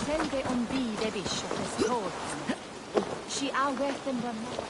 Selde ombud e bishopes told she are worth them the more.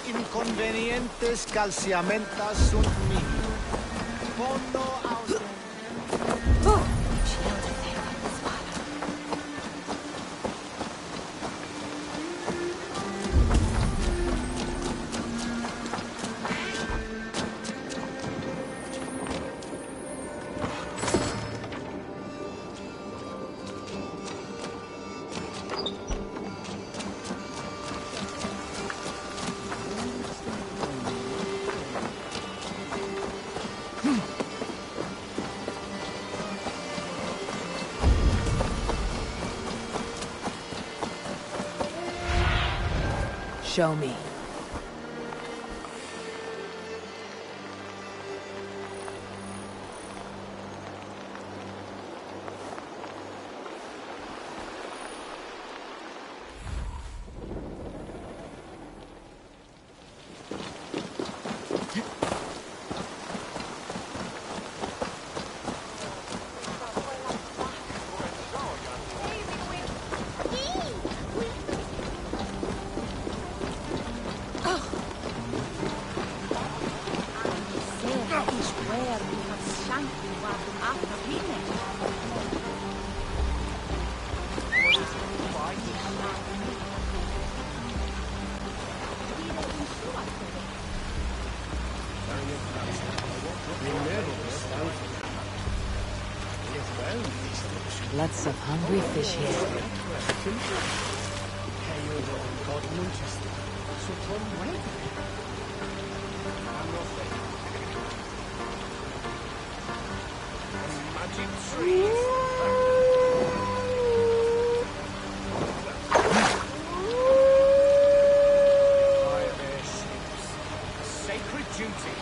Inconvenientes calciamentas sunt mihi. Pono aus... Show me. Lots of hungry fish here. Magic trees. Sacred duty.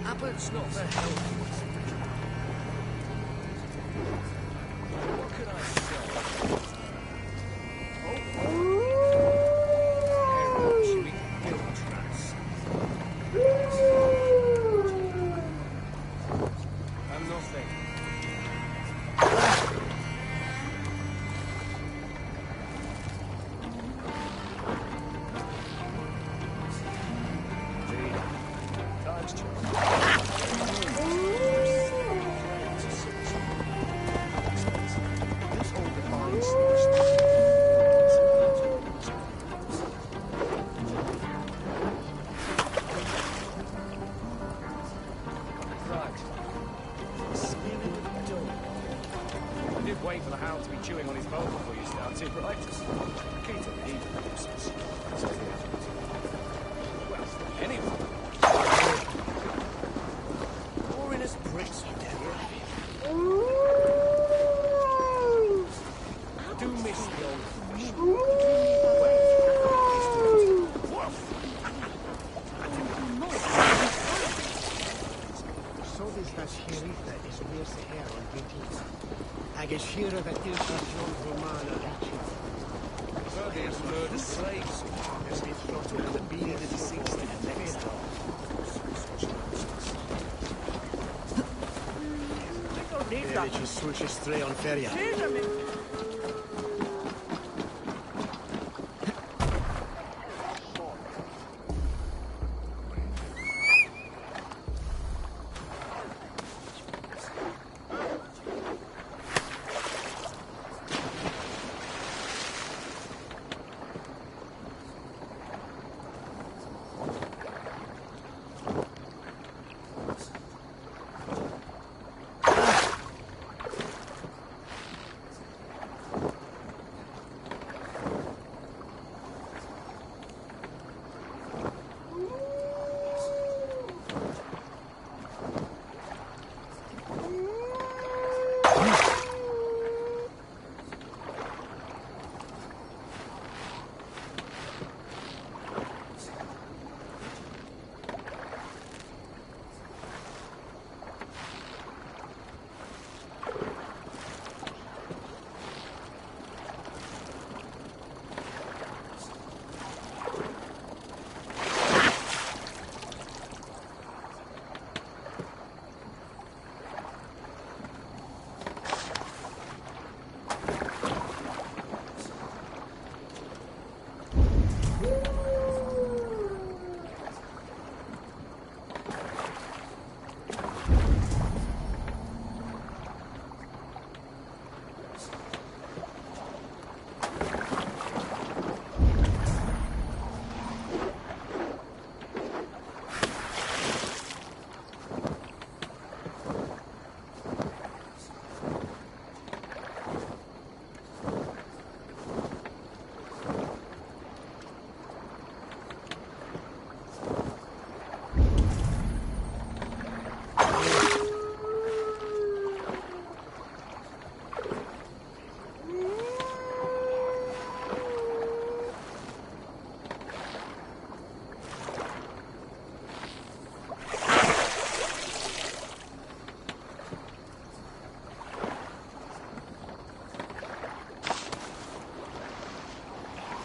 Abbott's not the hell. What can I say? I'm nothing. chewing on his bone before you started, right? Key to the evil process. Says the advert. Well, anyway. Boring as bricks, you tell you. Do miss the old fashioned. So this Sherifa is wears the hair on British. Agashira that is John Romana. There's murder slaves. There's the throttle and the beard of the deceased and next door. They just switch stray on Feria.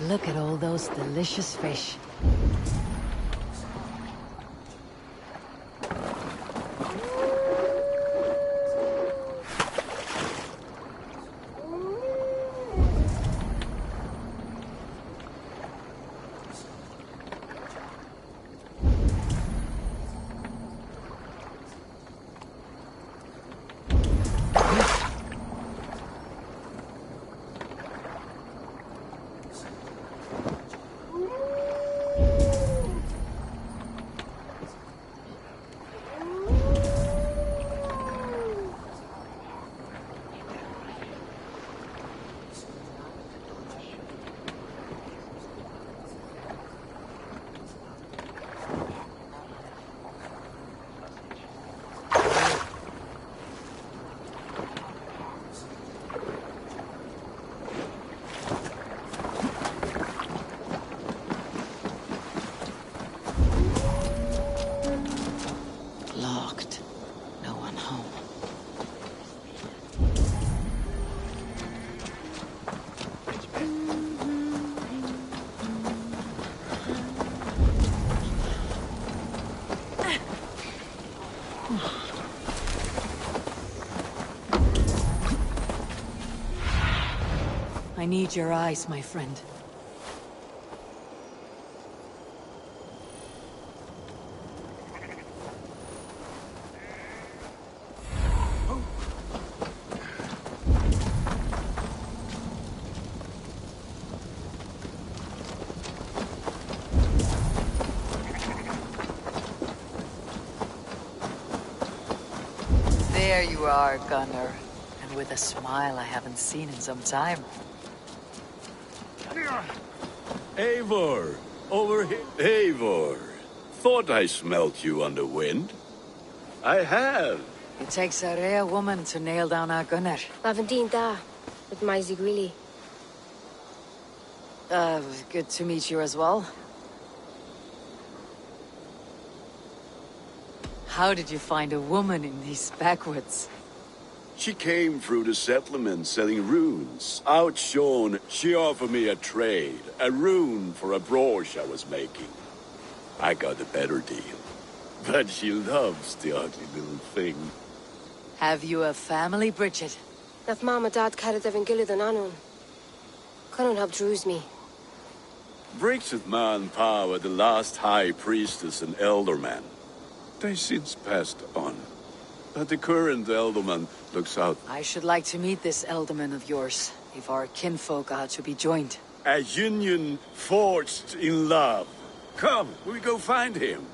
Look at all those delicious fish. Locked. No one home. I need your eyes, my friend. There you are, Gunner. And and with a smile I haven't seen in some time. Eivor! Over here. Eivor! Thought I smelt you on the wind. I have. It takes a rare woman to nail down our gunner. Lavendine da, with my Zigrili. Good to meet you as well. How did you find a woman in these backwoods? She came through the settlement selling runes. Outshone, she offered me a trade. A rune for a brooch I was making. I got a better deal. But she loves the ugly little thing. Have you a family, Bridget? Nath Mama Dad carried Evan Gillid and Anun. Couldn't help drews me. Bridget Man Power, the last high priestess and elderman. They since passed on. But the current elderman looks out. I should like to meet this elderman of yours, if our kinfolk are to be joined. A union forged in love. Come, we go find him.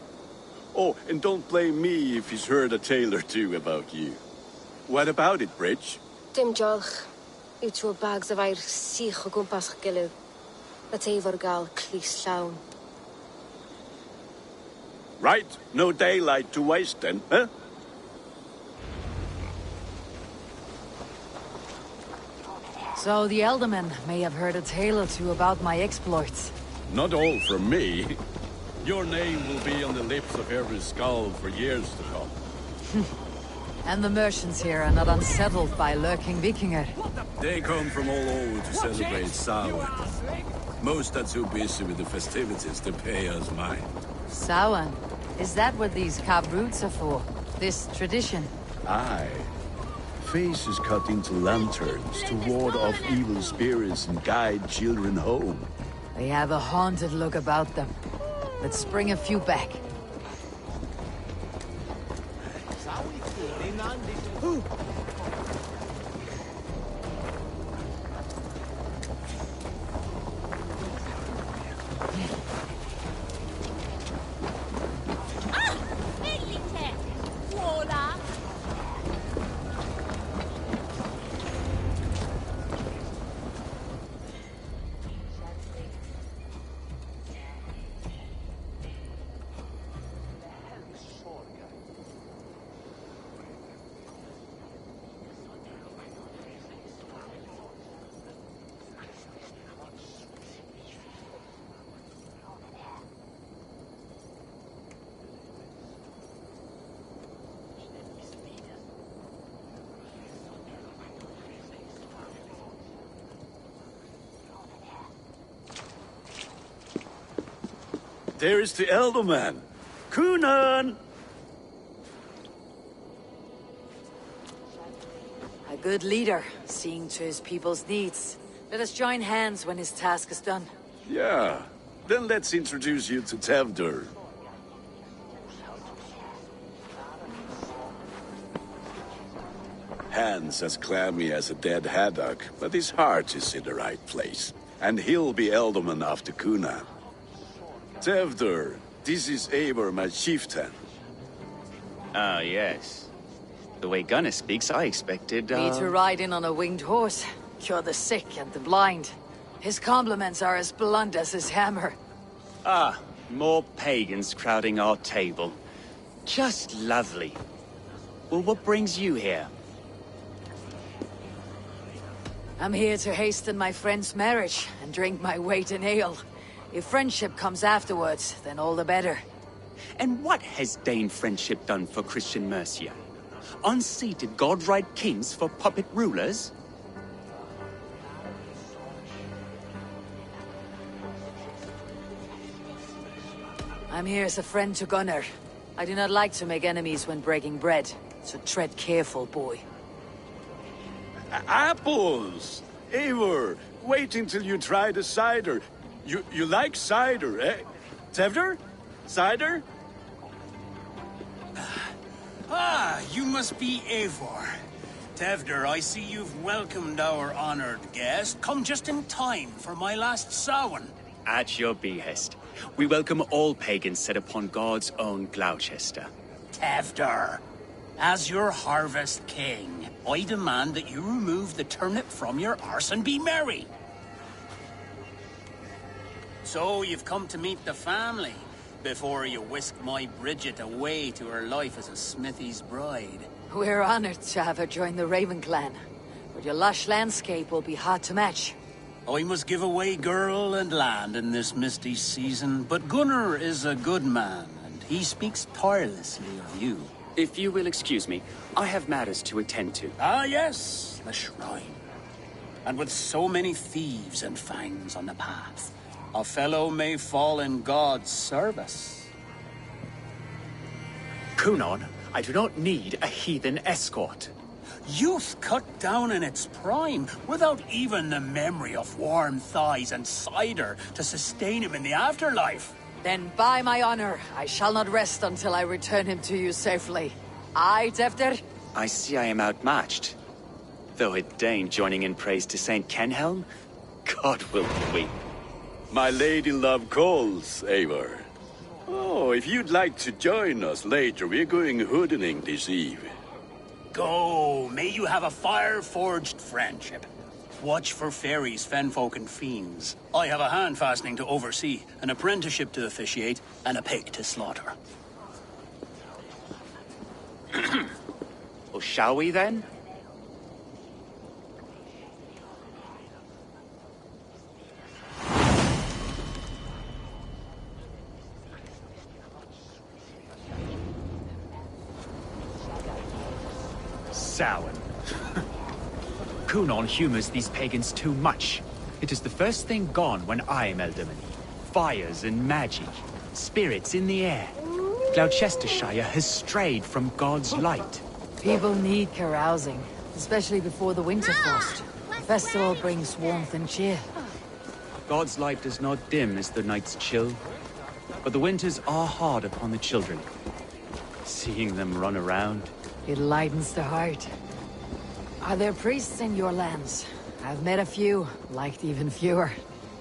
Oh, and don't blame me if he's heard a tale or two about you. What about it, Bridge? Dim jolch. You two bags of air sich o gwmpas Gillid. That Eivor gal clis llawn. Right, no daylight to waste then, huh? So the Elderman may have heard a tale or two about my exploits. Not all from me. Your name will be on the lips of every skull for years to come. And the merchants here are not unsettled by lurking Vikinger. They come from all over to celebrate Samhain. Most are too busy with the festivities to pay us mind. Samhain? Is that what these carved roots are for? This tradition? Aye. Faces cut into lanterns to ward off evil spirits and guide children home. They have a haunted look about them. Let's bring a few back. There is the Elderman. Kunan! A good leader, seeing to his people's needs. Let us join hands when his task is done. Yeah. Then let's introduce you to Tevdur. Hands as clammy as a dead haddock, but his heart is in the right place. And he'll be Elderman after Kuna. Tevdur, this is Eivor, my chieftain. Ah, yes. The way Gunnar speaks, I expected, Me to ride in on a winged horse, cure the sick and the blind. His compliments are as blunt as his hammer. Ah, more pagans crowding our table. Just lovely. Well, what brings you here? I'm here to hasten my friend's marriage and drink my weight in ale. If friendship comes afterwards, then all the better. And what has Dane friendship done for Christian Mercia? Unseated god-right kings for puppet rulers? I'm here as a friend to Gunnar. I do not like to make enemies when breaking bread, so tread careful, boy. Apples! Eivor, wait until you try the cider. You like cider, eh? Tevdur? Cider? Ah, you must be Eivor. Tevdur, I see you've welcomed our honored guest. Come just in time for my last Samhain. At your behest. We welcome all pagans set upon God's own Gloucester. Tevdur. As your harvest king, I demand that you remove the turnip from your arse and be merry. So you've come to meet the family before you whisk my Bridget away to her life as a smithy's bride. We're honored to have her join the Raven clan, but your lush landscape will be hard to match. I must give away girl and land in this misty season, but Gunnar is a good man, and he speaks tirelessly of you. If you will excuse me, I have matters to attend to. Ah, yes, the shrine. And with so many thieves and fangs on the path, a fellow may fall in God's service. Kunon, I do not need a heathen escort. Youth cut down in its prime, without even the memory of warm thighs and cider to sustain him in the afterlife. Then by my honor, I shall not rest until I return him to you safely. Aye, Tefter? I see I am outmatched. Though a Dane joining in praise to Saint Kenhelm, God will weep. My lady love calls, Eivor. Oh, if you'd like to join us later, we're going hoodening this eve. Go, may you have a fire-forged friendship. Watch for fairies, fenfolk, and fiends. I have a hand fastening to oversee, an apprenticeship to officiate, and a pig to slaughter. Well, shall we then? Samhain. Kunon humors these pagans too much. It is the first thing gone when I am Elderman. Fires and magic, spirits in the air. Gloucestershire has strayed from God's light. People need carousing, especially before the winter frost. The festival brings warmth and cheer. God's light does not dim as the nights chill, but the winters are hard upon the children. Seeing them run around, It lightens the heart. Are there priests in your lands? I've met a few, liked even fewer.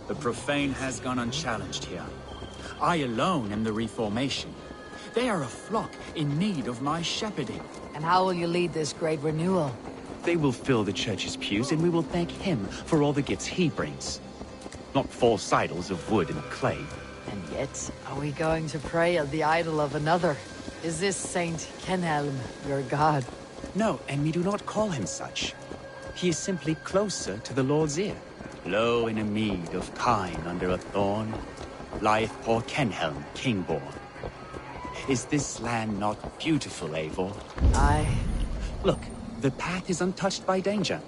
the profane has gone unchallenged here. I alone am the reformation. They are a flock in need of my shepherding. And how will you lead this great renewal? They will fill the church's pews, and we will thank him for all the gifts he brings. Not false idols of wood and clay. And yet, are we going to pray at the idol of another? Is this Saint Kenhelm your god? No, and we do not call him such. He is simply closer to the Lord's ear. Low in a mead of kine under a thorn, lieth poor Kenhelm, king-born. Is this land not beautiful, Eivor? Aye. Look, the path is untouched by danger,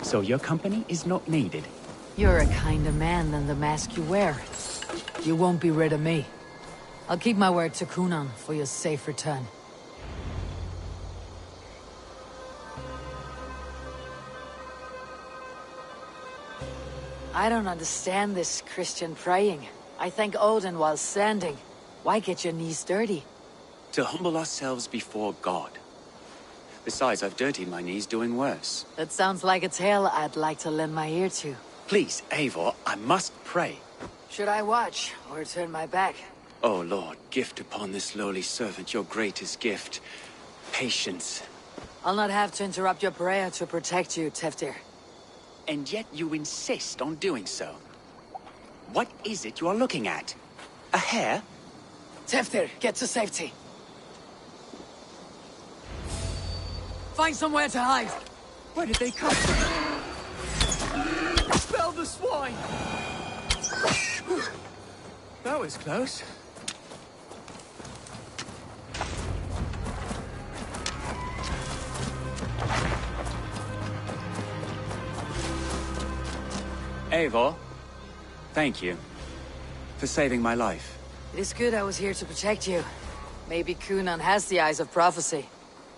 so your company is not needed. You're a kinder man than the mask you wear. You won't be rid of me. I'll keep my word to Kunon for your safe return. I don't understand this Christian praying. I thank Odin while standing. Why get your knees dirty? To humble ourselves before God. Besides, I've dirtied my knees doing worse. That sounds like a tale I'd like to lend my ear to. Please, Eivor, I must pray. Should I watch, or turn my back? Oh Lord, gift upon this lowly servant your greatest gift. Patience. I'll not have to interrupt your prayer to protect you, Teftir. And yet you insist on doing so. What is it you are looking at? A hare? Teftir, get to safety. Find somewhere to hide. Where did they come from? Spell the swine! That was close. Eivor, thank you for saving my life. It is good I was here to protect you. Maybe Kunon has the eyes of prophecy.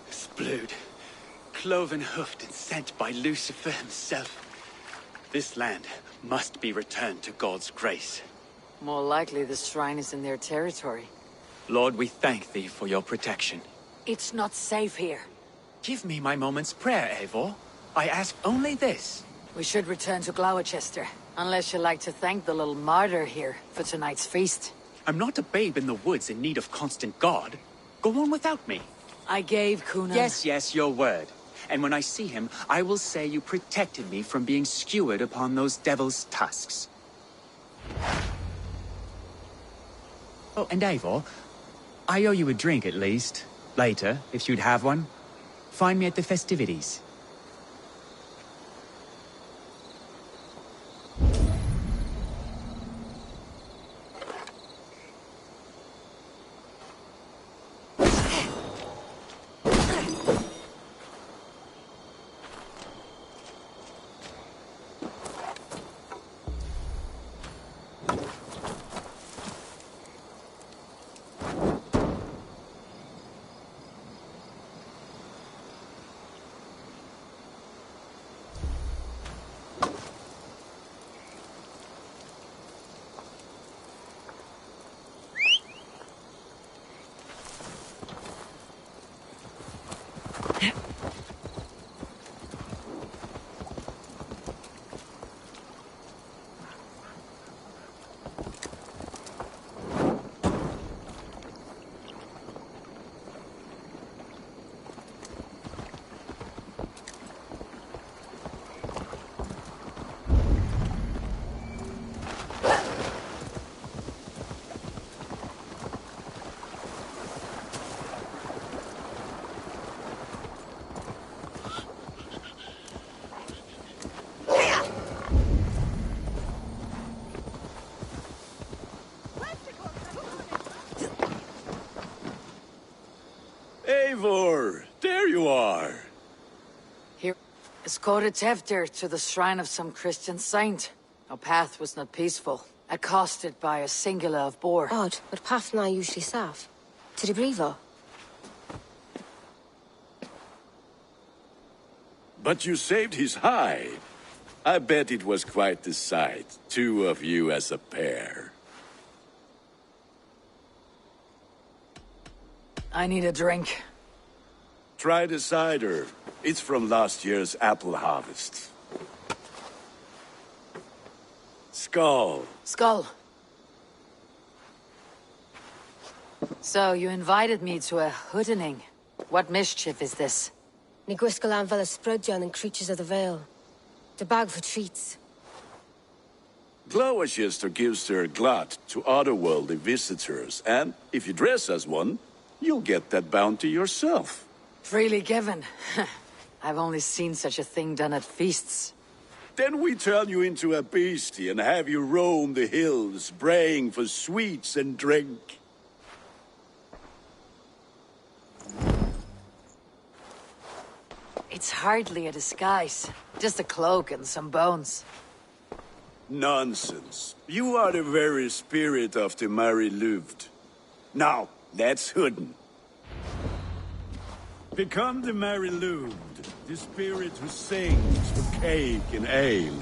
Splood, cloven-hoofed and sent by Lucifer himself. This land must be returned to God's grace. More likely the shrine is in their territory. Lord, we thank thee for your protection. It's not safe here. Give me my moment's prayer, Eivor. I ask only this. We should return to Gloucester, unless you'd like to thank the little martyr here for tonight's feast. I'm not a babe in the woods in need of constant guard. Go on without me. I gave Kuna. Yes, yes, your word. And when I see him, I will say you protected me from being skewered upon those devil's tusks. Oh, and Eivor, I owe you a drink at least. Later, if you'd have one. Find me at the festivities. Eivor, there you are. Here is Tefter to the shrine of some Christian saint. Our path was not peaceful, accosted by a singular of boar. Odd, but path na usually safe. To the brievo. But you saved his hide. I bet it was quite the sight, two of you as a pair. I need a drink. Try the cider. It's from last year's apple harvest. Skull. Skull. So, you invited me to a hoodening. What mischief is this? Ni gwisgal an fel ysbrydion and creatures of the Vale. The bag for treats. Glowachester gives their glut to otherworldly visitors, and if you dress as one, you'll get that bounty yourself. Freely given. I've only seen such a thing done at feasts. Then we turn you into a beastie and have you roam the hills, braying for sweets and drink. It's hardly a disguise. Just a cloak and some bones. Nonsense. You are the very spirit of the Mary Louved. Now, let's hooden. Become the Mary Louved, the spirit who sings for cake and ale.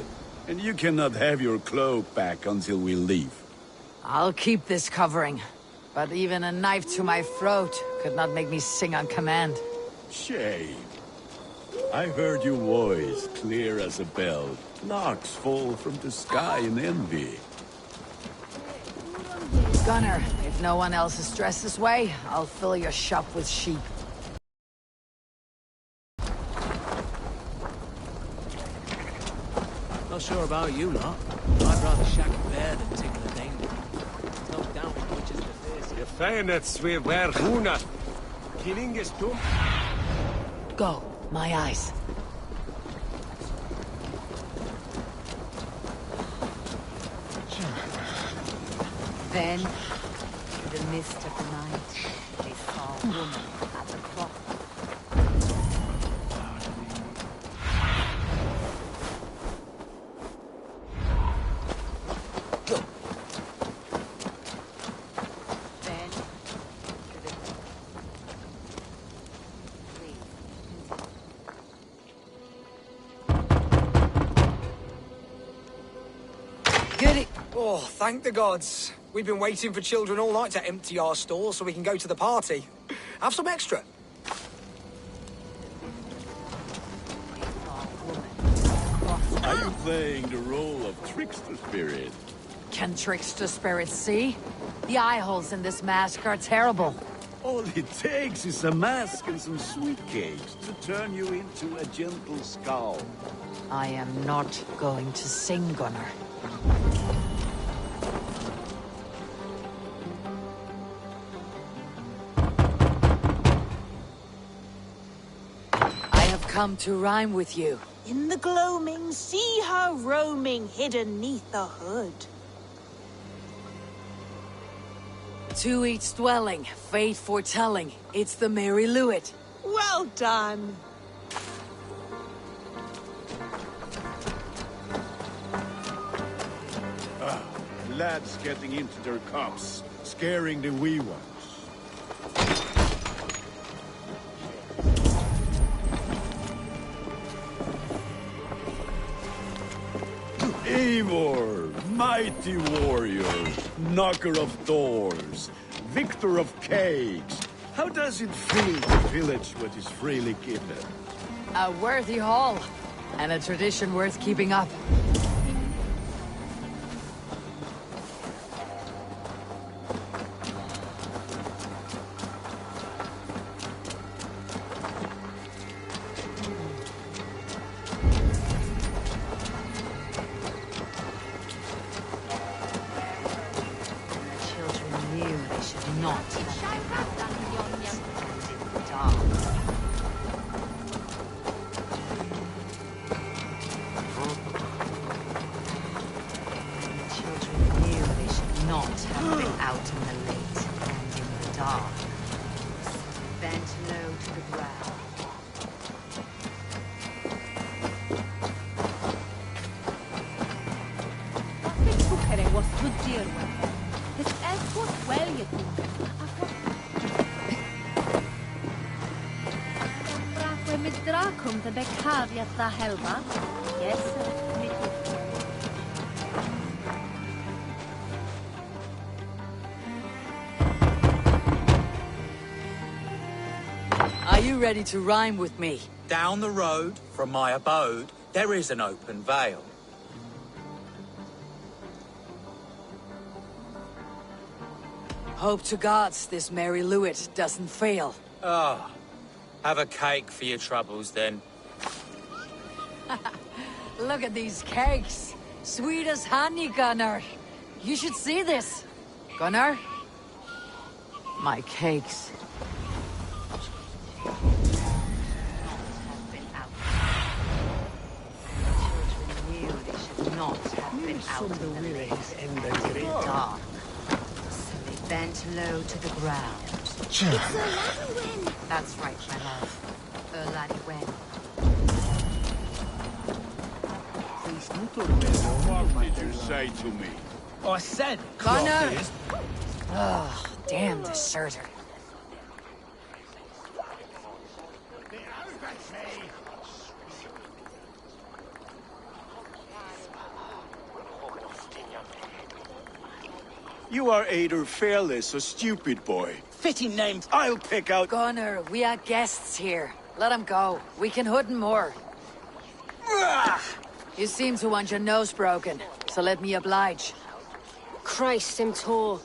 And you cannot have your cloak back until we leave. I'll keep this covering. But even a knife to my throat could not make me sing on command. Shame. I heard your voice clear as a bell. Larks fall from the sky in envy. Gunner, if no one else is dressed this way, I'll fill your shop with sheep. Not sure about you lot. I'd rather shack a bear than tickle a danger. There's no doubt which is the face. Je feinet swe wer huna. Killing is too. Go, my eyes. Then, in the mist of the night, they saw a woman at the cross. Then, Goody. Oh, thank the gods. We've been waiting for children all night to empty our stores so we can go to the party. Have some extra. Are you playing the role of trickster spirit? Can trickster spirits see? The eye holes in this mask are terrible. All it takes is a mask and some sweet cakes to turn you into a gentle skull. I am not going to sing, Gunnar. I have come to rhyme with you. In the gloaming, see her roaming hidden neath the hood. To each dwelling, fate foretelling, it's the Mary Lewit. Well done. Lads getting into their cups, scaring the wee ones. Eivor, mighty warrior, knocker of doors, victor of cakes. How does it feel to pillage what is freely given? A worthy haul, and a tradition worth keeping up. Are you ready to rhyme with me? Down the road from my abode, there is an open vale. Hope to gods this Mary Lewit doesn't fail. Ah, have a cake for your troubles then. Look at these cakes. Sweet as honey, Gunnar. You should see this. Gunnar? My cakes. Not have been out in the late and the great dark. So they bent low to the ground. It's LadyMuninn. That's right, my love. LadyMuninn. What did you say to me? I said, Gunnar! Oh, damn deserter. You are either fearless or stupid, boy. fitting names. I'll pick out... Gunnar, we are guests here. Let him go. We can hood him more. You seem to want your nose broken, so let me oblige. Christ, him tall.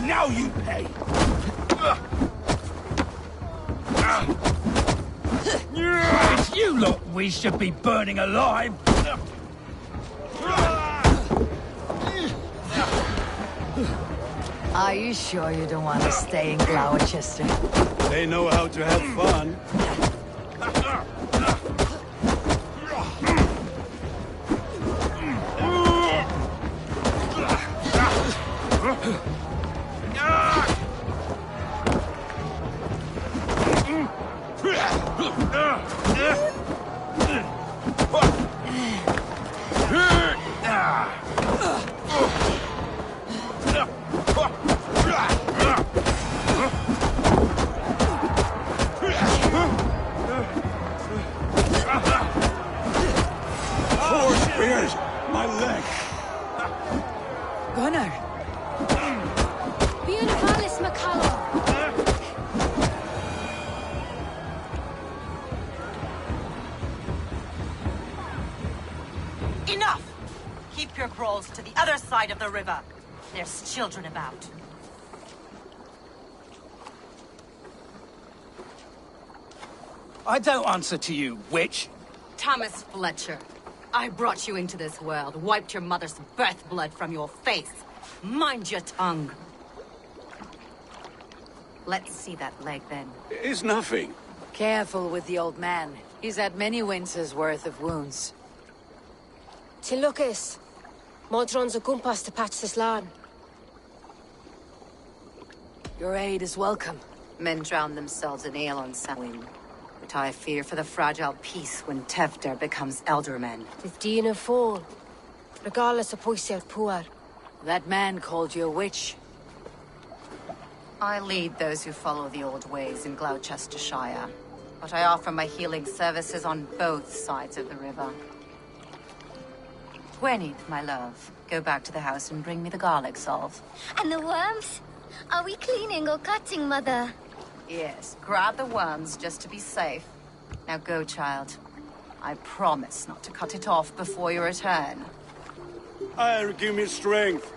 Now you pay! It's you lot we should be burning alive! Are you sure you don't want to stay in Gloucester? They know how to have fun. Enough! Keep your crawls to the other side of the river. There's children about. I don't answer to you, witch. Thomas Fletcher, I brought you into this world, wiped your mother's birth blood from your face. Mind your tongue. Let's see that leg, then. It's nothing. Careful with the old man. He's had many winters' worth of wounds. Till Lucas. Modron's a gumpas to patch this land. Your aid is welcome. Men drown themselves in ale on Samhain. But I fear for the fragile peace when Tevder becomes elderman. 15 and fall. Regardless of poiser puar. That man called you a witch. I lead those who follow the old ways in Gloucestershire. But I offer my healing services on both sides of the river. Gwyneth, my love, go back to the house and bring me the garlic salve. And the worms? Are we cleaning or cutting, Mother? Yes, grab the worms just to be safe. Now go, child. I promise not to cut it off before your return. Give me strength.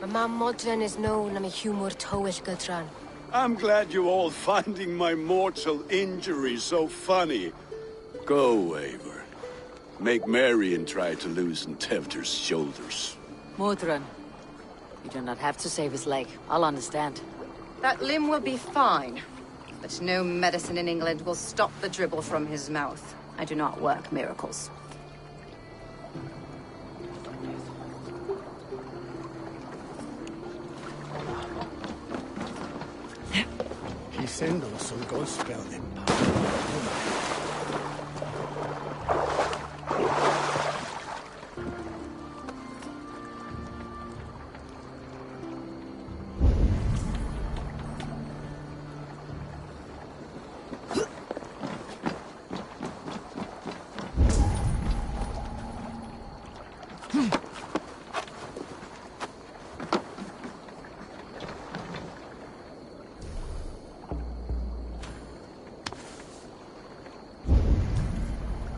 My mam Modron is known am a humor towish gudran. I'm glad you're all finding my mortal injury so funny. Go, Eivor. Make merry and try to loosen Tevder's shoulders. Modron, you do not have to save his leg. I'll understand. That limb will be fine. But no medicine in England will stop the dribble from his mouth. I do not work miracles. Sendo sul gospel then.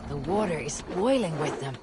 The water is boiling with them.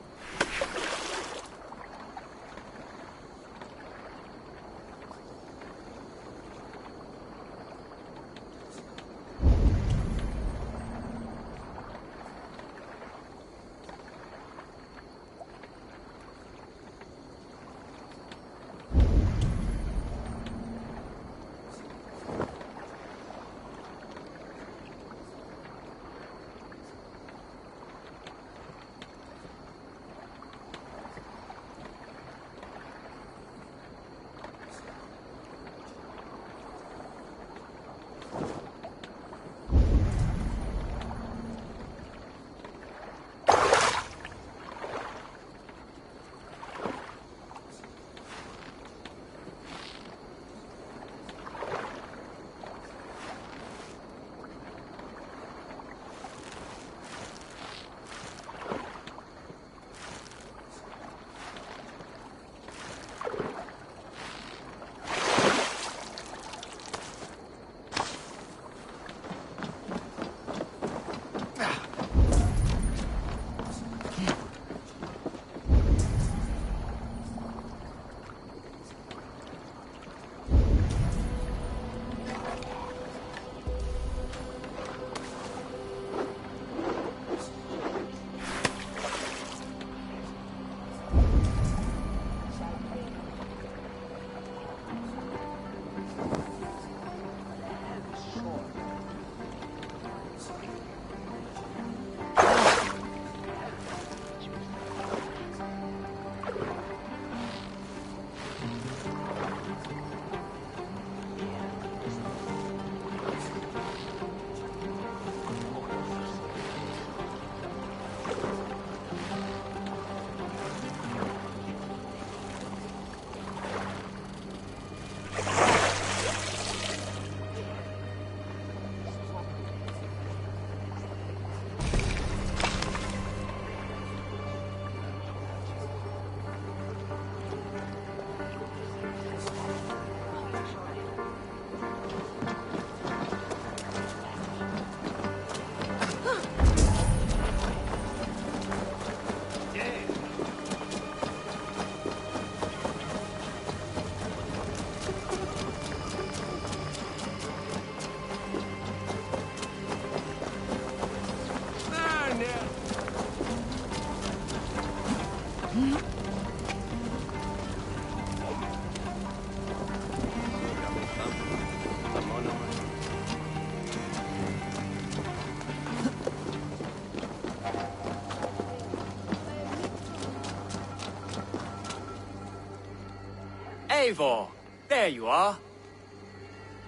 Eivor, there you are.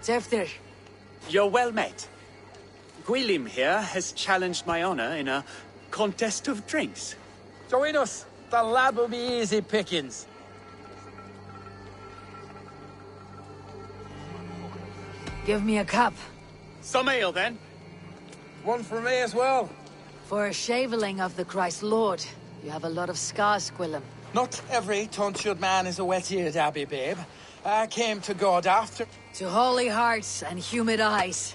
Tefter. You're well met. Gwilym here has challenged my honor in a contest of drinks. Join us. The lad will be easy pickings. Give me a cup. Some ale, then. One for me as well. For a shaveling of the Christ Lord, you have a lot of scars, Gwilym. Not every tonsured man is a wet-eared abbey, babe. I came to God after... To holy hearts and humid eyes.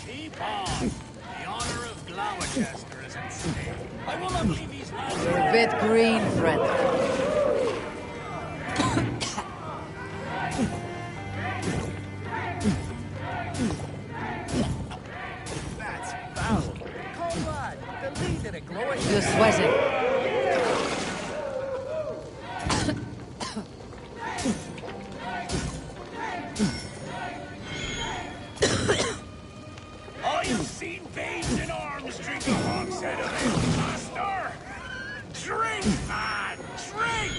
Keep on. The honor of Gloucester is at stake. I will not leave these lands. You're a bit green, friend. That's foul. Comrade, the leader of Gloucester... You're sweating. I've seen babes in arms drink a hogshead of it, master! Drink, man! Drink!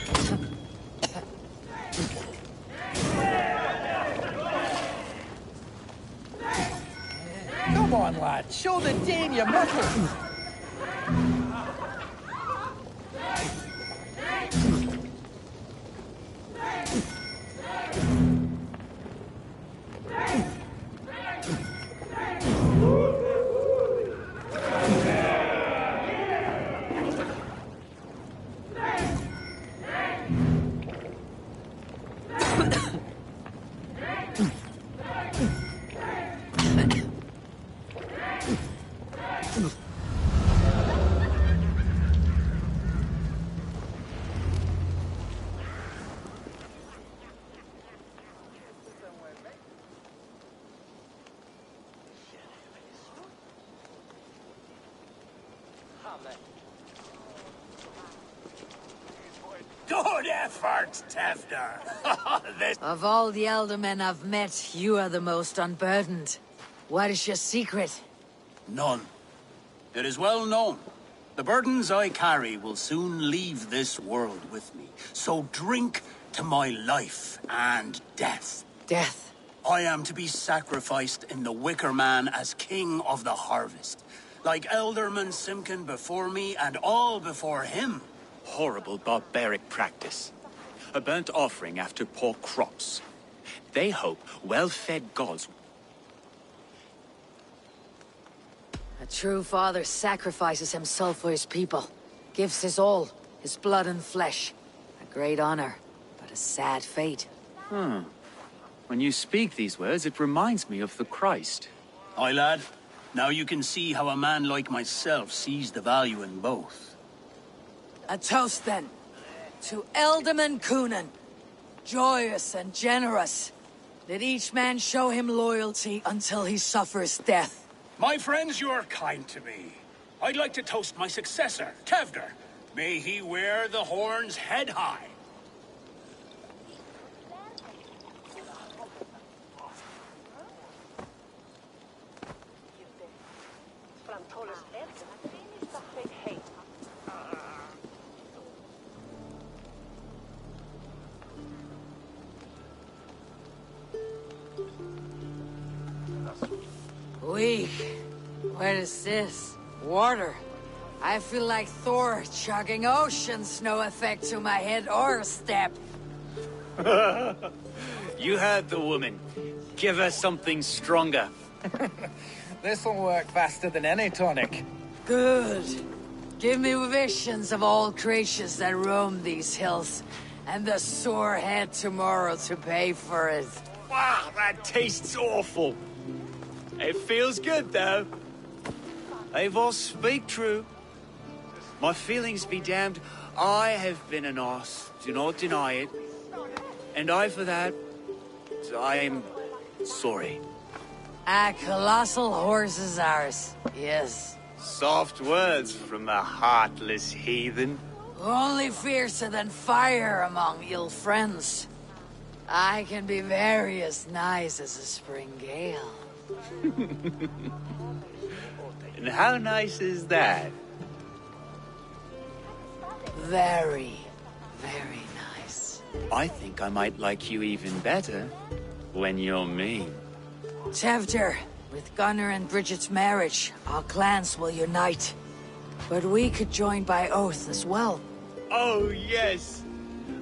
Come on, lad. Show the Dane your mettle. Good effort, Tefter! Of all the elder men I've met, you are the most unburdened. What is your secret? None. It is well known. The burdens I carry will soon leave this world with me. So drink to my life and death. Death? I am to be sacrificed in the Wicker Man as king of the harvest. Like Elderman Simkin before me and all before him. Horrible barbaric practice. A burnt offering after poor crops. They hope well-fed gods... A true father sacrifices himself for his people. Gives his all, his blood and flesh. A great honor, but a sad fate. When you speak these words, it reminds me of the Christ. Aye, lad. Now you can see how a man like myself sees the value in both. A toast, then. To Elderman Coonan. Joyous and generous. Let each man show him loyalty until he suffers death. My friends, you are kind to me. I'd like to toast my successor, Tevder. May he wear the horns head high. Weak. What is this? Water. I feel like Thor chugging oceans. No effect to my head or step. You heard the woman. Give her something stronger. This'll work faster than any tonic. Good. Give me visions of all creatures that roam these hills, and the sore head tomorrow to pay for it. Wow, that tastes awful. It feels good, though. Eivor, speak true. My feelings be damned. I have been an arse. Do not deny it. And I, for that, I am sorry. A colossal horse is ours, yes. Soft words from a heartless heathen. Only fiercer than fire among ill friends. I can be very as nice as a spring gale. And how nice is that? Very, very nice. I think I might like you even better when you're mean. Tevdir, with Gunnar and Bridget's marriage, our clans will unite. But we could join by oath as well. Oh, yes.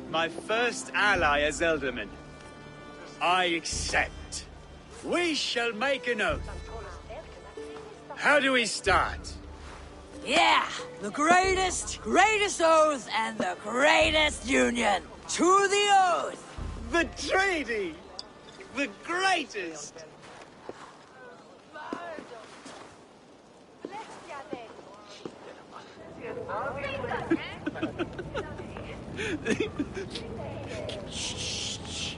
My first ally as Elderman. I accept. We shall make an oath. How do we start? Yeah! The greatest oath and the greatest union! To the oath! The treaty! The greatest! Shh.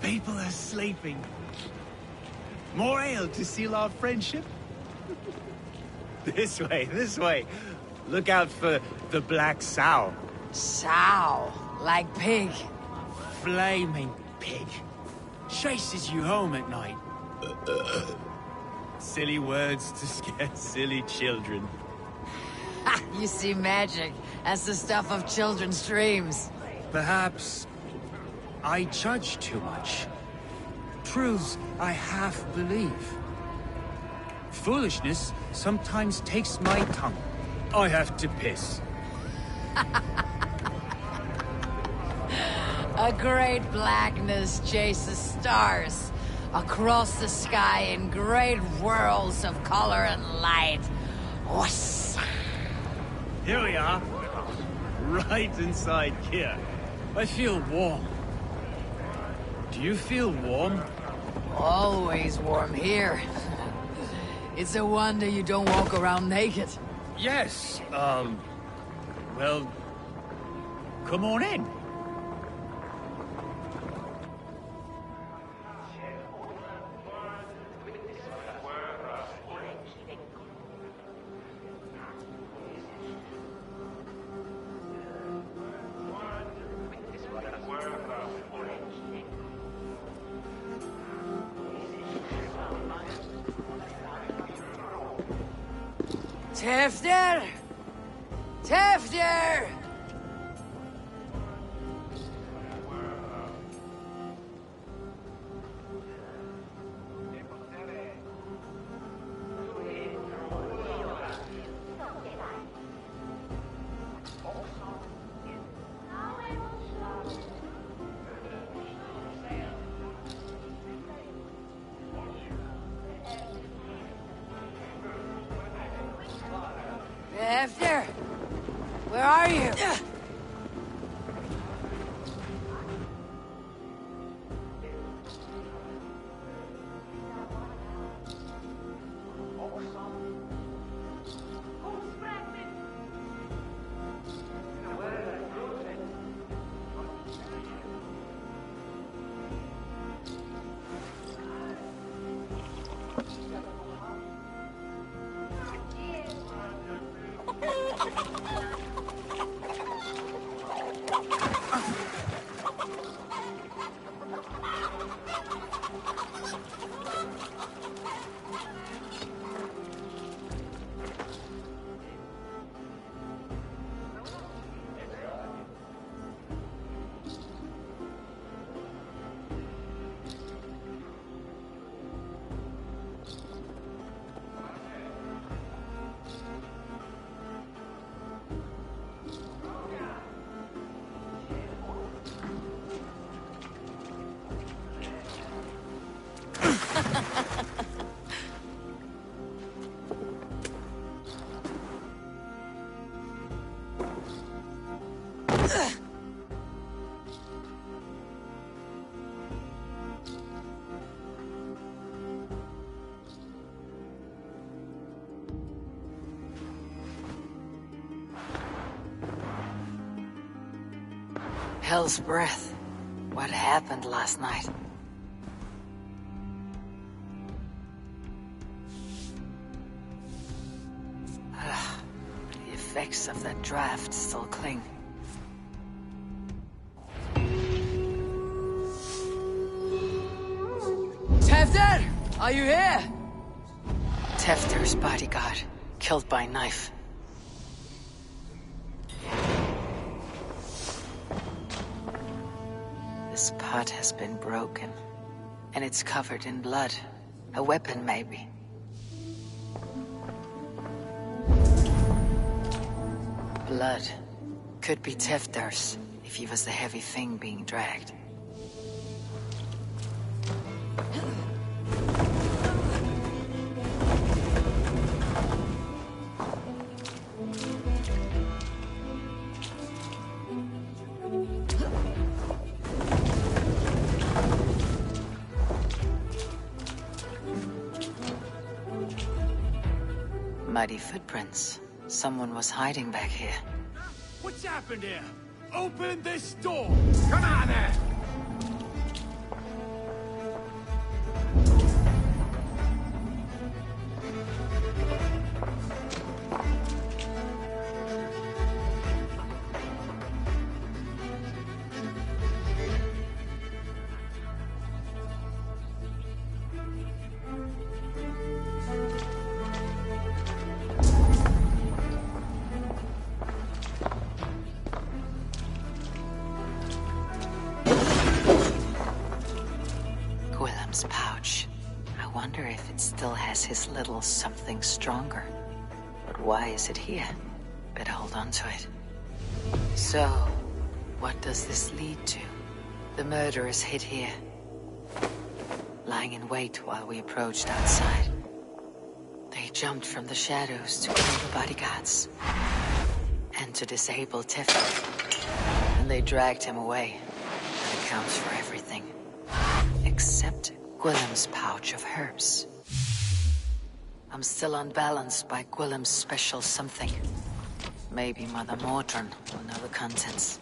People are sleeping. More ale to seal our friendship? This way. Look out for the black sow. Sow? Like pig? Flaming pig. Chases you home at night. Silly words to scare silly children. You see magic. That's the stuff of children's dreams. Perhaps I judge too much. Truths I half believe. Foolishness sometimes takes my tongue. I have to piss. A great blackness chases stars across the sky in great whirls of color and light. Whoosh. Here we are. Right inside here. I feel warm. Do you feel warm? Always warm here. It's a wonder you don't walk around naked. Yes, well, come on in. Tevdir! Tevdir! Tevdir! Where are you? Hell's breath. What happened last night? The effects of that draft still cling. Tefter! Are you here? Tefter's bodyguard, killed by knife. This pot has been broken, and it's covered in blood. A weapon, maybe. Blood. Could be Tefter's, if he was the heavy thing being dragged. Muddy footprints. Someone was hiding back here. What's happened here? Open this door! Come on then! Pouch. I wonder if it still has his little something stronger. But why is it here? Better hold on to it. So, what does this lead to? The murderers hid here, lying in wait while we approached outside. They jumped from the shadows to kill the bodyguards and to disable Tefter. And they dragged him away. That accounts for everything. Except Gwillem's pouch of herbs. I'm still unbalanced by Gwillem's special something. Maybe Mother Morton will know the contents.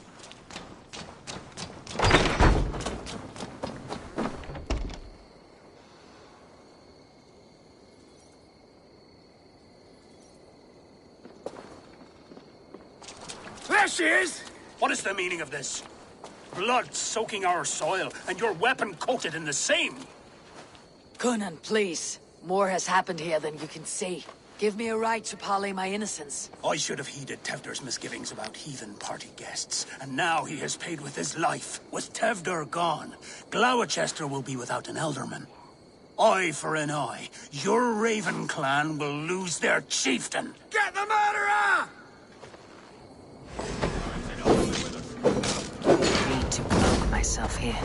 There she is! What is the meaning of this? Blood soaking our soil, and your weapon coated in the same! Coonan, please. More has happened here than you can see. Give me a right to parley my innocence. I should have heeded Tevder's misgivings about heathen party guests, and now he has paid with his life. With Tevder gone, Gloucester will be without an elderman. Eye for an eye. Your Raven clan will lose their chieftain. Get the murderer! I need to cloak myself here.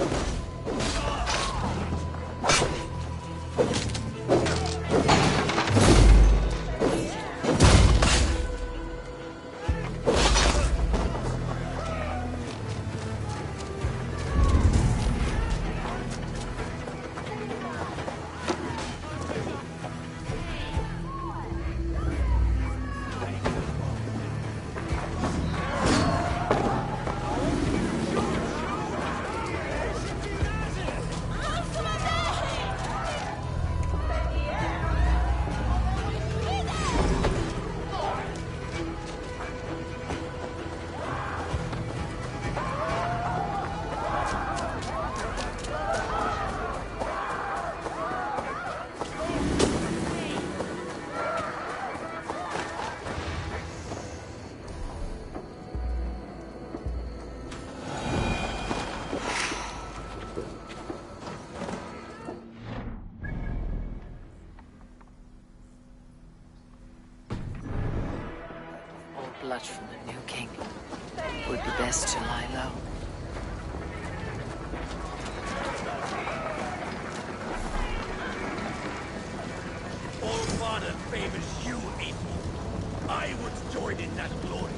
Blood from the new king. Would be best to lie low. All Father favors you, April. I would join in that glory.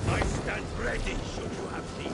I stand ready should you have need.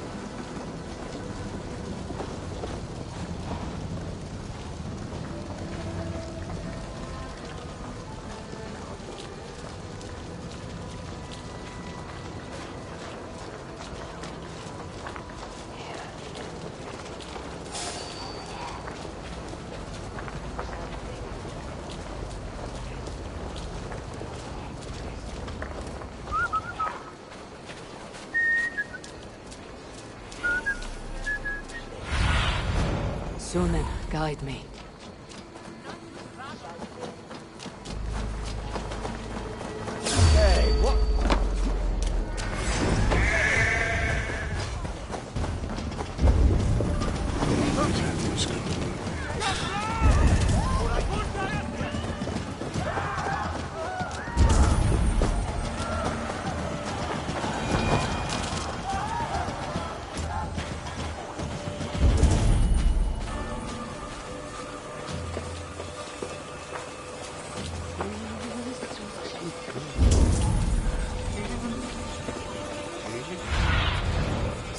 Sunan, guide me.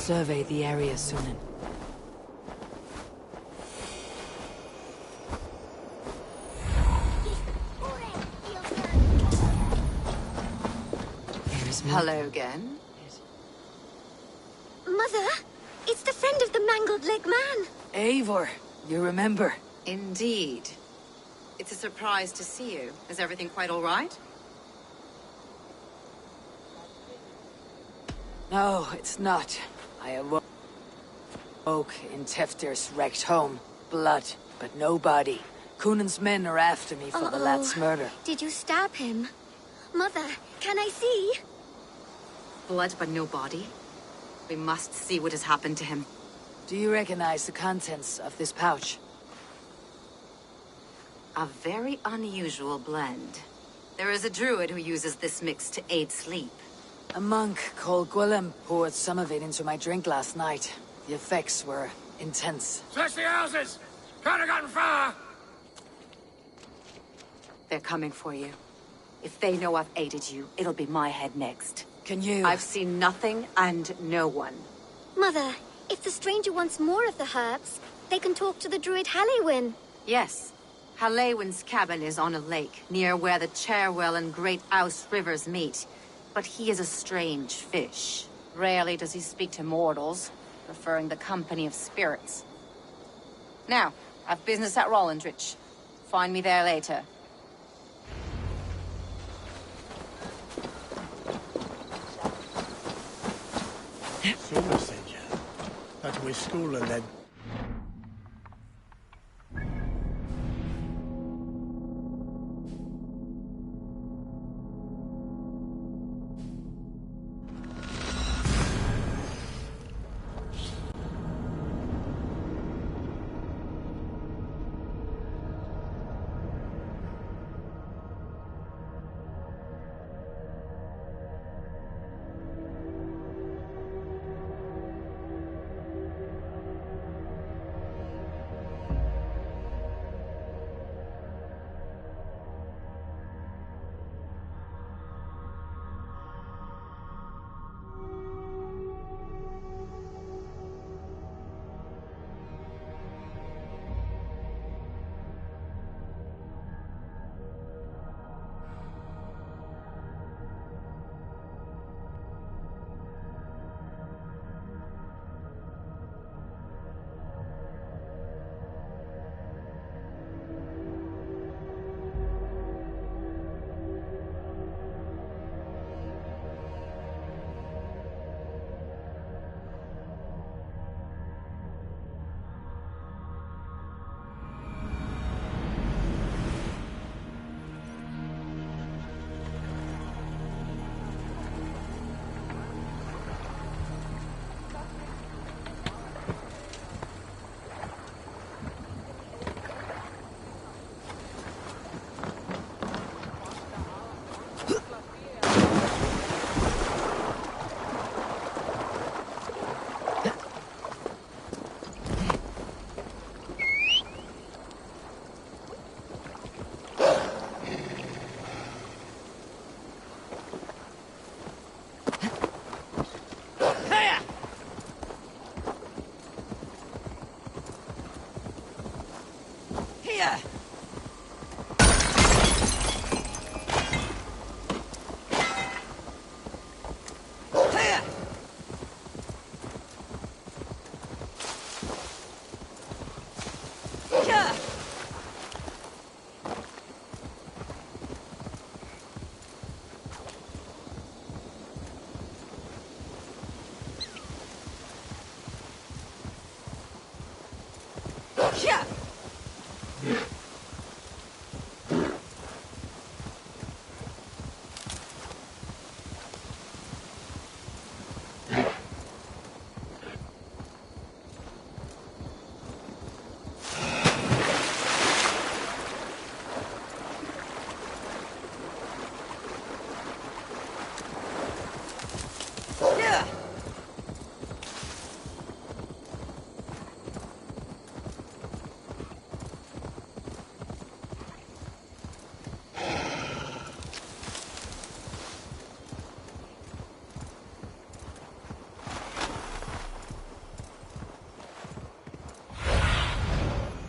survey the area, Sunan. Hello again. Mother, it's the friend of the mangled leg man. Eivor, you remember? Indeed. It's a surprise to see you. Is everything quite all right? No, it's not. I awoke in Teftir's wrecked home. Blood, but no body. Cunan's men are after me for the lad's murder. Did you stab him? Mother, can I see? Blood but no body? We must see what has happened to him. Do you recognize the contents of this pouch? A very unusual blend. There is a druid who uses this mix to aid sleep. A monk called Gwilym poured some of it into my drink last night. The effects were intense. Search the houses! Can't have gotten far! They're coming for you. If they know I've aided you, it'll be my head next. Can you? I've seen nothing and no one. Mother, if the stranger wants more of the herbs, they can talk to the druid Halewyn. Yes. Halewyn's cabin is on a lake, near where the Cherwell and Great Ouse rivers meet. But he is a strange fish. Rarely does he speak to mortals, preferring the company of spirits. Now, I've business at Rollindrich. Find me there later. So messenger. That was school and then.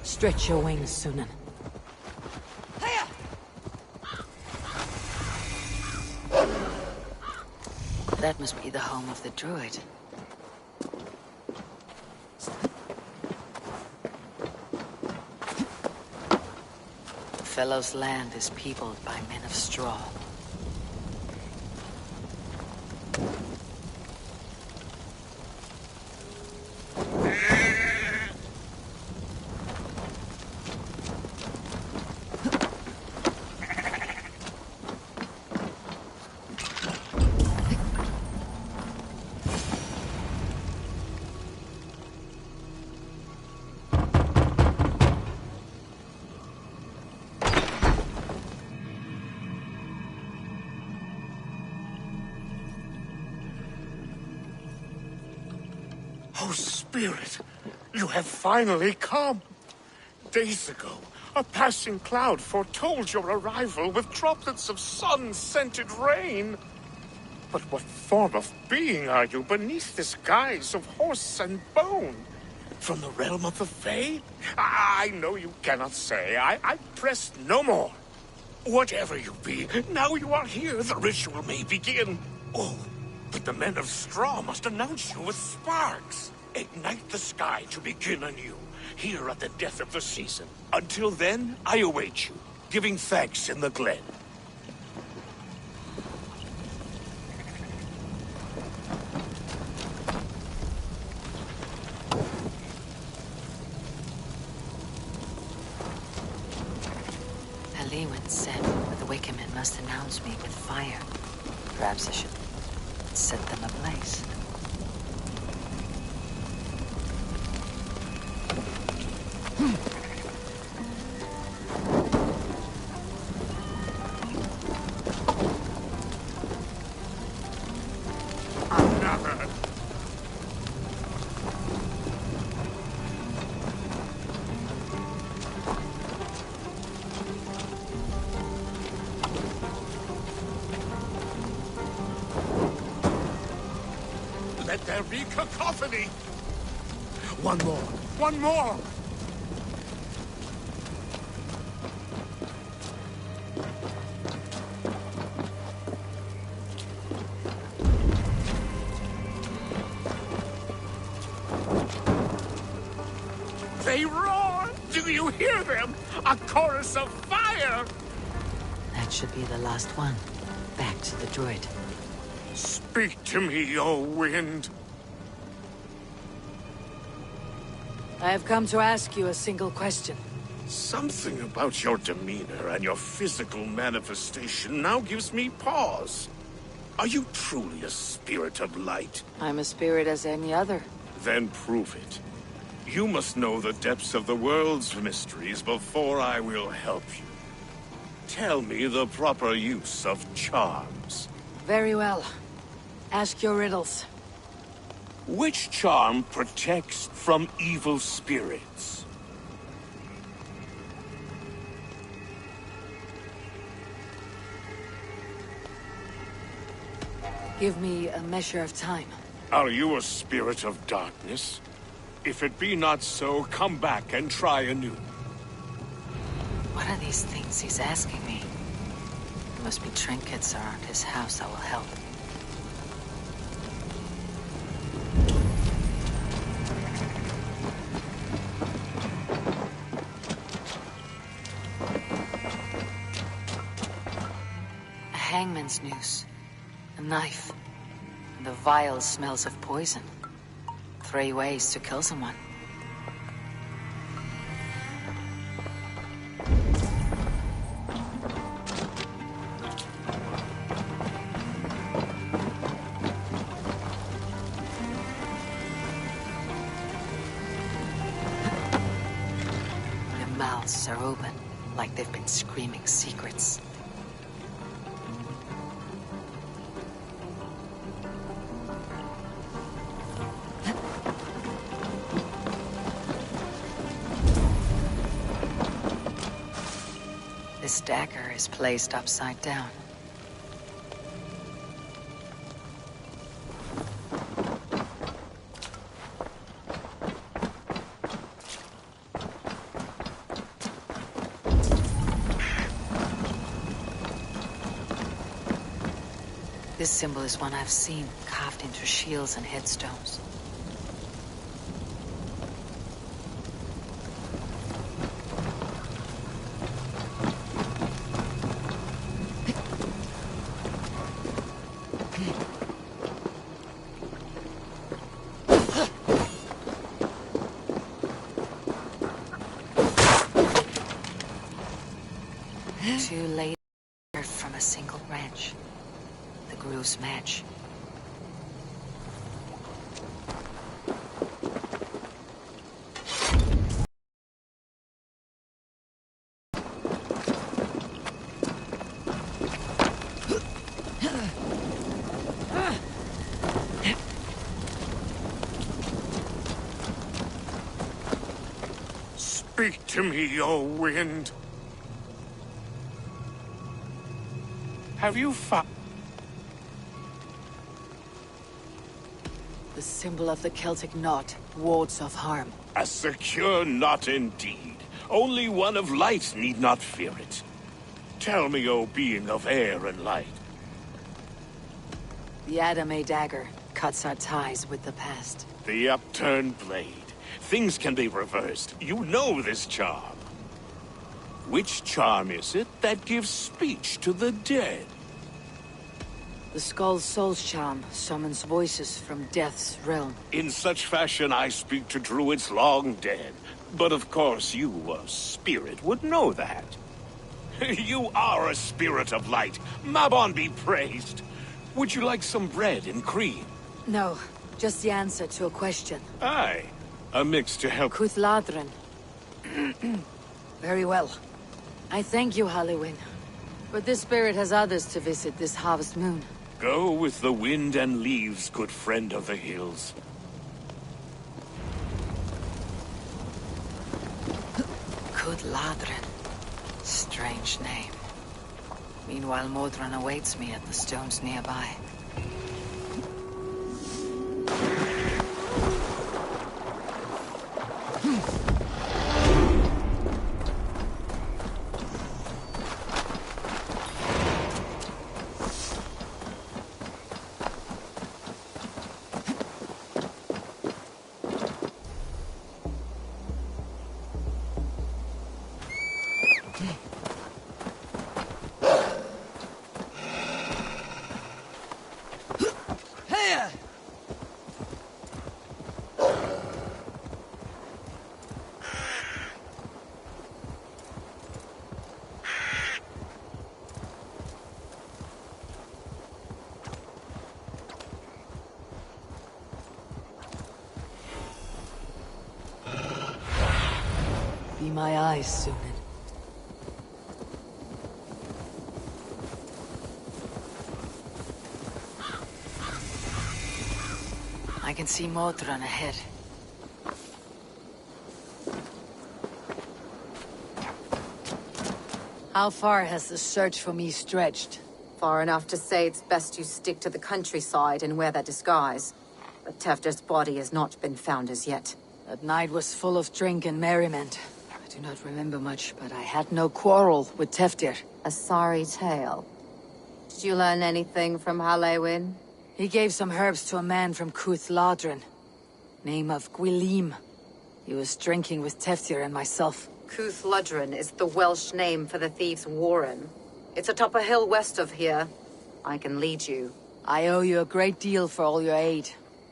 Stretch your wings, Sunan. That must be the home of the druid. Fellow's land is peopled by men of straw. Oh, Spirit, you have finally come. Days ago, a passing cloud foretold your arrival with droplets of sun-scented rain. But what form of being are you beneath this guise of horse and bone? From the realm of the Fae? I know you cannot say. I press no more. Whatever you be, now you are here, the ritual may begin. Oh, but the men of straw must announce you with sparks. Ignite the sky to begin anew, here at the death of the season. Until then, I await you, giving thanks in the glen. Lewin said that the Wickermen must announce me with fire. Perhaps I should set them ablaze. Another. Let there be cacophony! One more! One more! They roar! Do you hear them? A chorus of fire! That should be the last one. Back to the druid. Speak to me, O wind. I have come to ask you a single question. Something about your demeanor and your physical manifestation now gives me pause. Are you truly a spirit of light? I'm a spirit as any other. Then prove it. You must know the depths of the world's mysteries before I will help you. Tell me the proper use of charms. Very well. Ask your riddles. Which charm protects from evil spirits? Give me a measure of time. Are you a spirit of darkness? If it be not so, come back and try anew. What are these things he's asking me? There must be trinkets around his house that will help. A hangman's noose. A knife. And the vile smells of poison. 3 ways to kill someone. Their mouths are open, like they've been screaming secrets. This dagger is placed upside down. This symbol is one I've seen, carved into shields and headstones. Two ladies from a single branch. The groov's match. Speak to me, O wind. Have you found... The symbol of the Celtic knot wards off harm. A secure knot indeed. Only one of light need not fear it. Tell me, O being of air and light. The Adame dagger cuts our ties with the past. The upturned blade. Things can be reversed. You know this charm. Which charm is it that gives speech to the dead? The Skull's Soul's charm summons voices from Death's realm. In such fashion I speak to druids long dead. But of course you, a spirit, would know that. You are a spirit of light. Mabon be praised. Would you like some bread and cream? No, just the answer to a question. Aye, a mix to help. Cuthladrin. Very well. I thank you, Halliwyn. But this spirit has others to visit this harvest moon. Go with the wind and leaves, good friend of the hills. Cuthladrin. Strange name. Meanwhile, Modron awaits me at the stones nearby. Be my eyes, Sunan. I can see Modron ahead. How far has the search for me stretched? Far enough to say it's best you stick to the countryside and wear that disguise. But Tefder's body has not been found as yet. That night was full of drink and merriment. I do not remember much, but I had no quarrel with Tefdir. A sorry tale. Did you learn anything from Halliwyn? He gave some herbs to a man from Cuthladrin. Name of Gwylim. He was drinking with Tefdir and myself. Cuthladrin is the Welsh name for the thieves' warren. It's atop a hill west of here. I can lead you. I owe you a great deal for all your aid.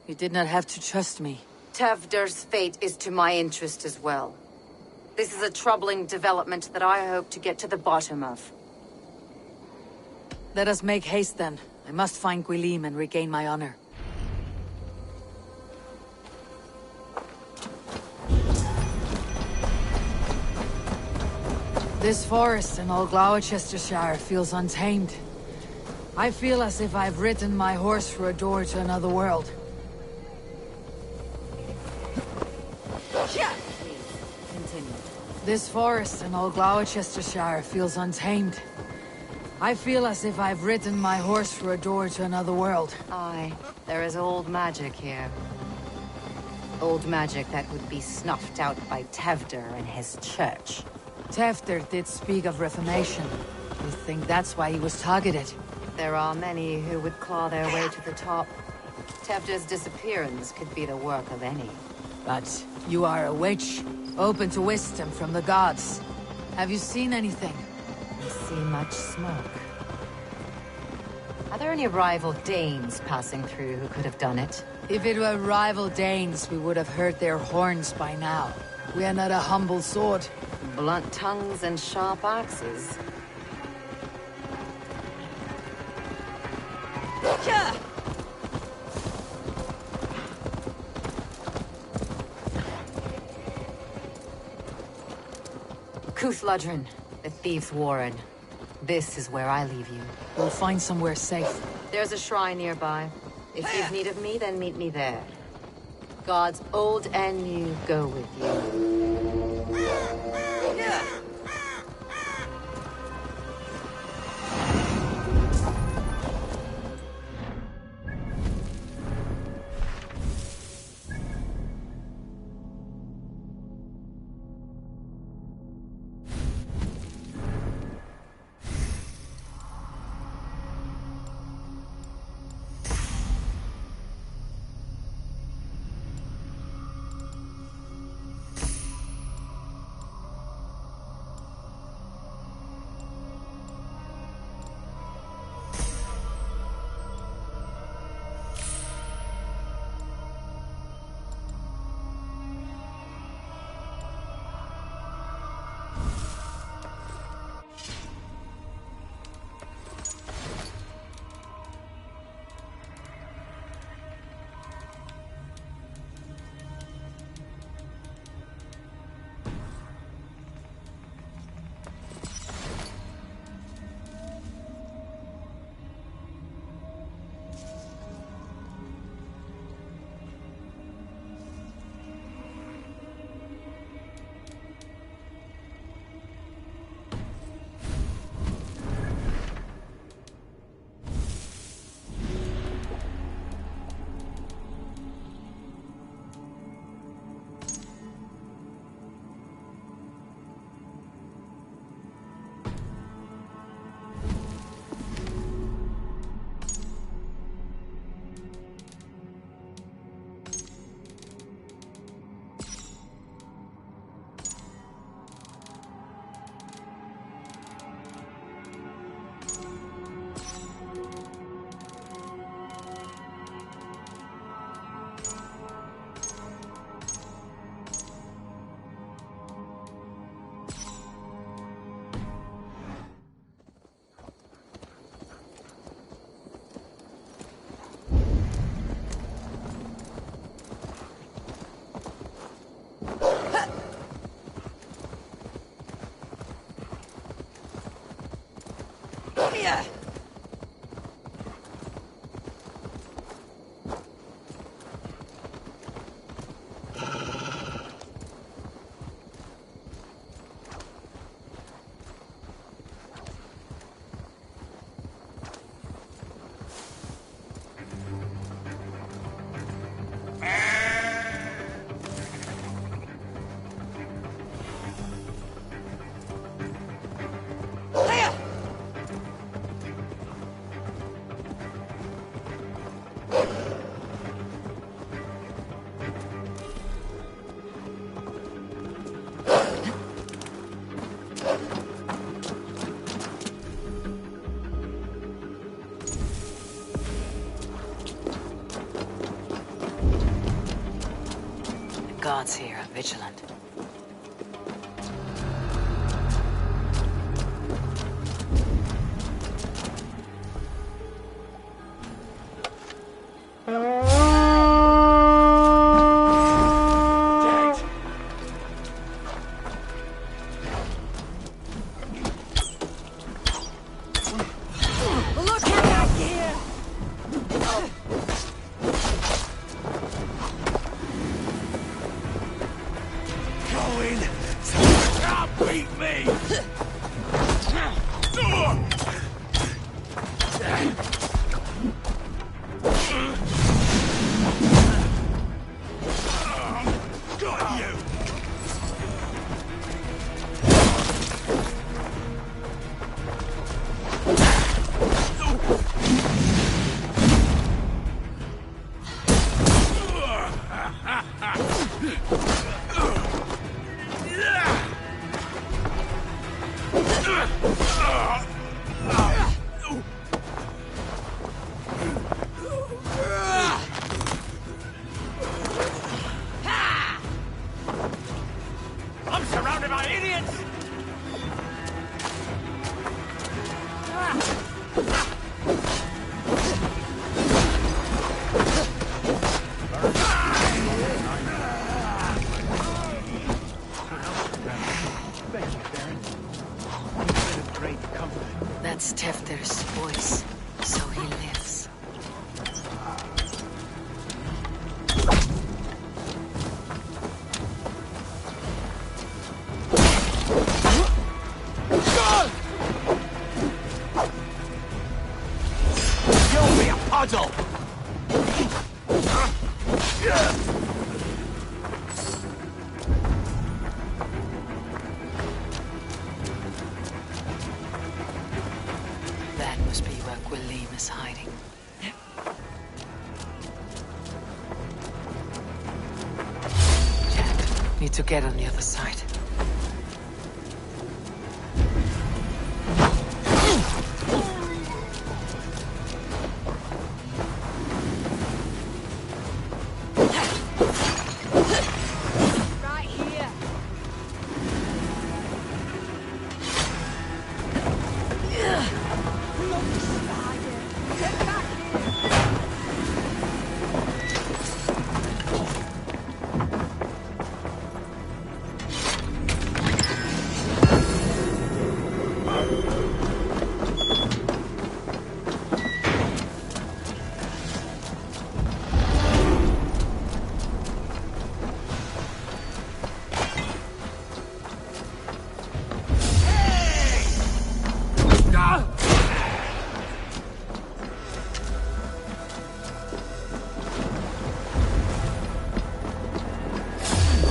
You did not have to trust me. Tefder's fate is to my interest as well. This is a troubling development that I hope to get to the bottom of. Let us make haste then. I must find Gwylim and regain my honor. This forest in all Gloucestershire feels untamed. I feel as if I've ridden my horse through a door to another world. Continue. This forest in all Gloucestershire feels untamed. I feel as if I've ridden my horse through a door to another world. Aye, there is old magic here. Old magic that would be snuffed out by Tefder and his church. Tefder did speak of reformation. You think that's why he was targeted? there are many who would claw their way to the top, Tevda's disappearance could be the work of any. But you are a witch, open to wisdom from the gods. Have you seen anything? I see much smoke. Are there any rival Danes passing through who could have done it? If it were rival Danes, we would have heard their horns by now. We are not a humble sword. Blunt tongues and sharp axes. Cúthladrún, the Thieves' Warren. This is where I leave you. We'll find somewhere safe. There's a shrine nearby. If you've need of me, then meet me there. Gods old and new go with you. Gods here are vigilant. That's Tefter's voice, so he lives. You'll be a puddle! That must be where Gwilym is hiding. Jack, need to get on the other side. Right here. Get back here.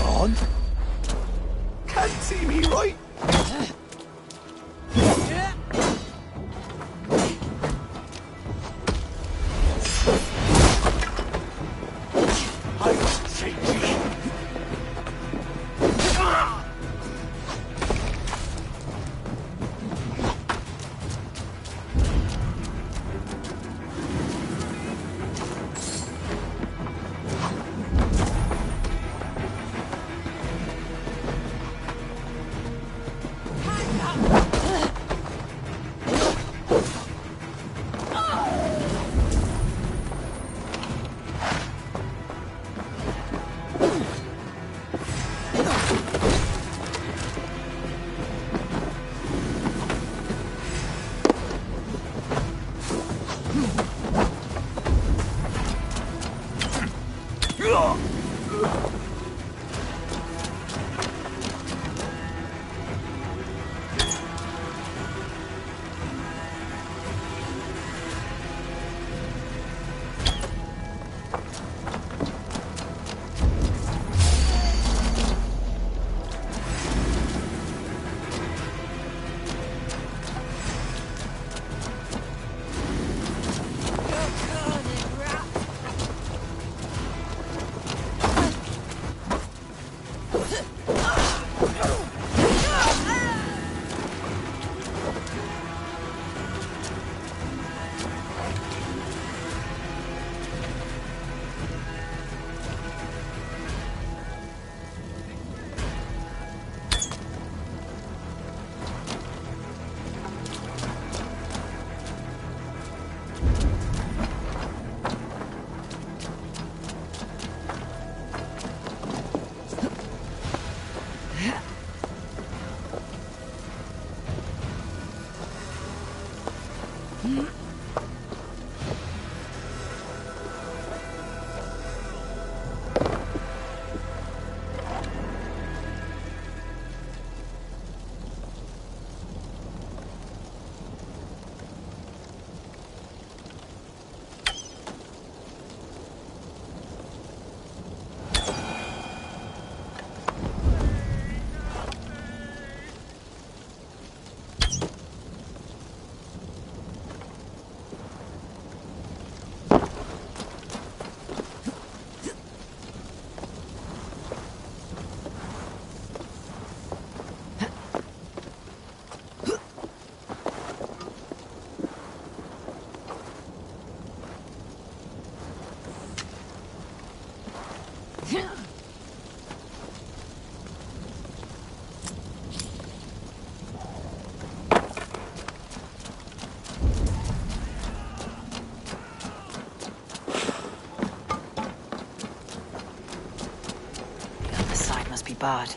On? Can't see me, right? I'll take you. Be barred.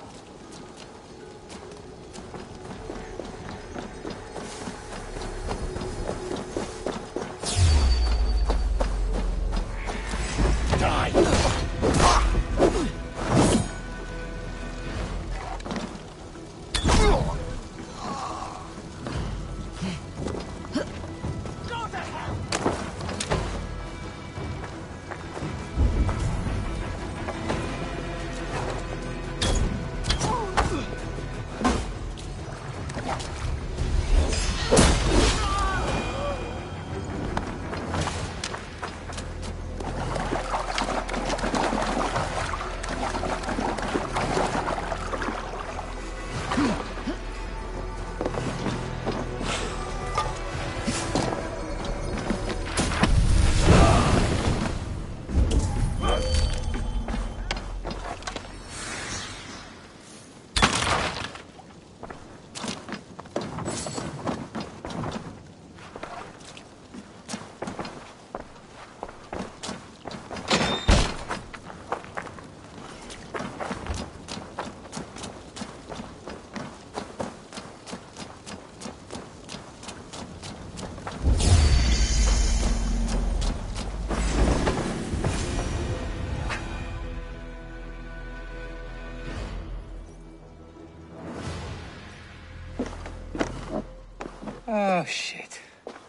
Oh, shit.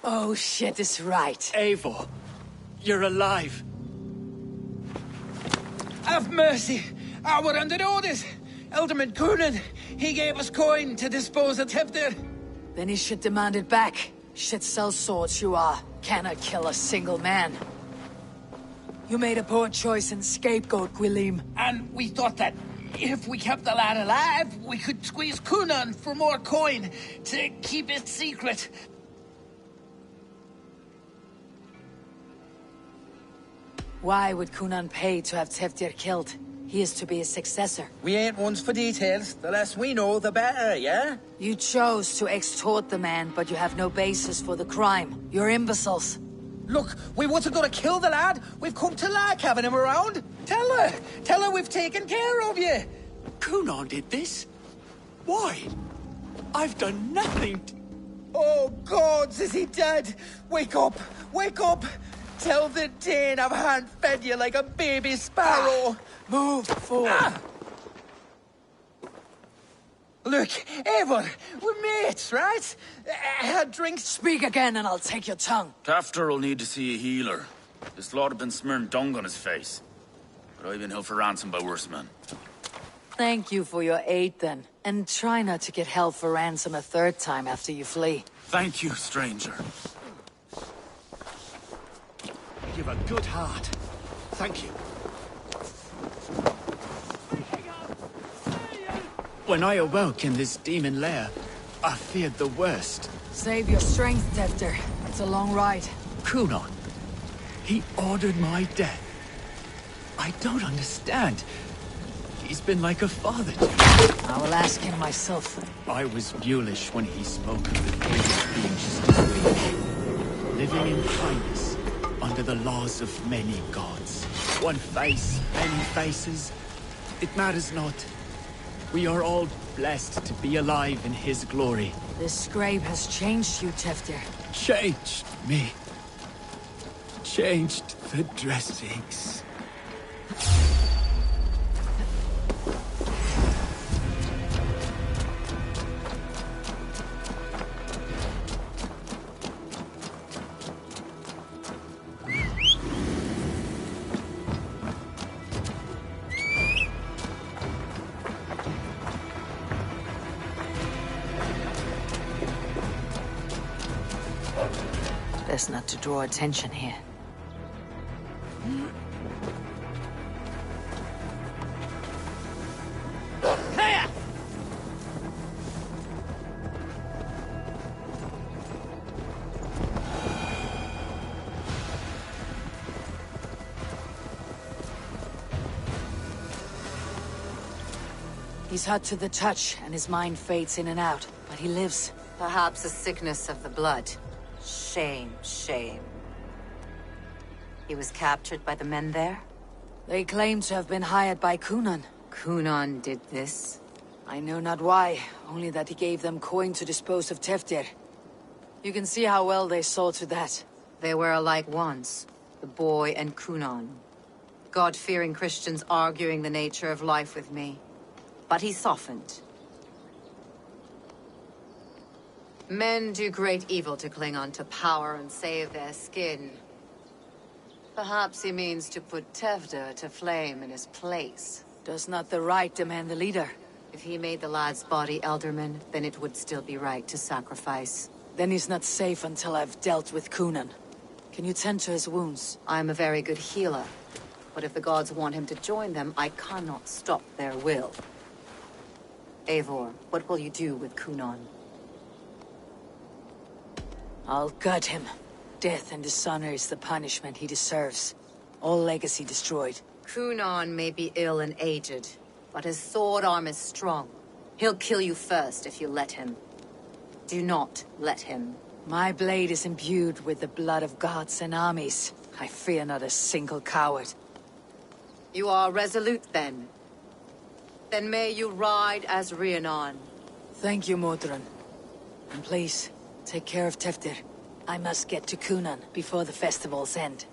Oh, shit is right. Eivor, you're alive. Have mercy. We're under orders. Alderman Coonan, he gave us coin to dispose of Teftir. Then he should demand it back. Should sell swords you are. Cannot kill a single man. You made a poor choice in scapegoat, Gwilym. And we thought that if we kept the lad alive, we could squeeze Coonan for more coin to keep it secret. Why would Coonan pay to have Teftir killed? He is to be his successor. We ain't ones for details. The less we know, the better, yeah? You chose to extort the man, but you have no basis for the crime. You're imbeciles. Look, we wasn't gonna kill the lad. We've come to like having him around. Tell her we've taken care of you. Coonan did this? Why? I've done nothing. Oh, gods, is he dead? Wake up! Wake up! Tell the Dane I've hand-fed you like a baby sparrow. Move forward. Look, Eivor, we're mates, right? Had drinks. Speak again and I'll take your tongue. Tafter will need to see a healer. This lord have been smearing dung on his face. But I've been held for ransom by worse men. Thank you for your aid then. And try not to get held for ransom a third time after you flee. Thank you, stranger. You've a good heart. Thank you. When I awoke in this demon lair, I feared the worst. Save your strength, Teftir. It's a long ride. Coonan. He ordered my death. I don't understand. He's been like a father to me. I will ask him myself. I was mulish when he spoke of the greatest beings to speak. Living in kindness, under the laws of many gods. One face, many faces. It matters not. We are all blessed to be alive in his glory. This scrape has changed you, Teftir. Changed me. Changed the dressings. Best not to draw attention here. He's hot to the touch, and his mind fades in and out, but he lives. Perhaps a sickness of the blood. Shame, shame. He was captured by the men there? They claim to have been hired by Coonan. Coonan did this? I know not why, only that he gave them coin to dispose of Teftir. You can see how well they saw to that. They were alike once, the boy and Coonan. God-fearing Christians arguing the nature of life with me. But he softened. Men do great evil to cling on to power and save their skin. Perhaps he means to put Teftir to flame in his place. Does not the right demand the leader? If he made the lad's body Elderman, then it would still be right to sacrifice. Then he's not safe until I've dealt with Coonan. Can you tend to his wounds? I'm a very good healer. But if the gods want him to join them, I cannot stop their will. Eivor, what will you do with Coonan? I'll gut him. Death and dishonor is the punishment he deserves. All legacy destroyed. Coonan may be ill and aged, but his sword arm is strong. He'll kill you first if you let him. Do not let him. My blade is imbued with the blood of gods and armies. I fear not a single coward. You are resolute, then. Then may you ride as Rhiannon. Thank you, Modron. And please, take care of Teftir. I must get to Coonan before the festival's end.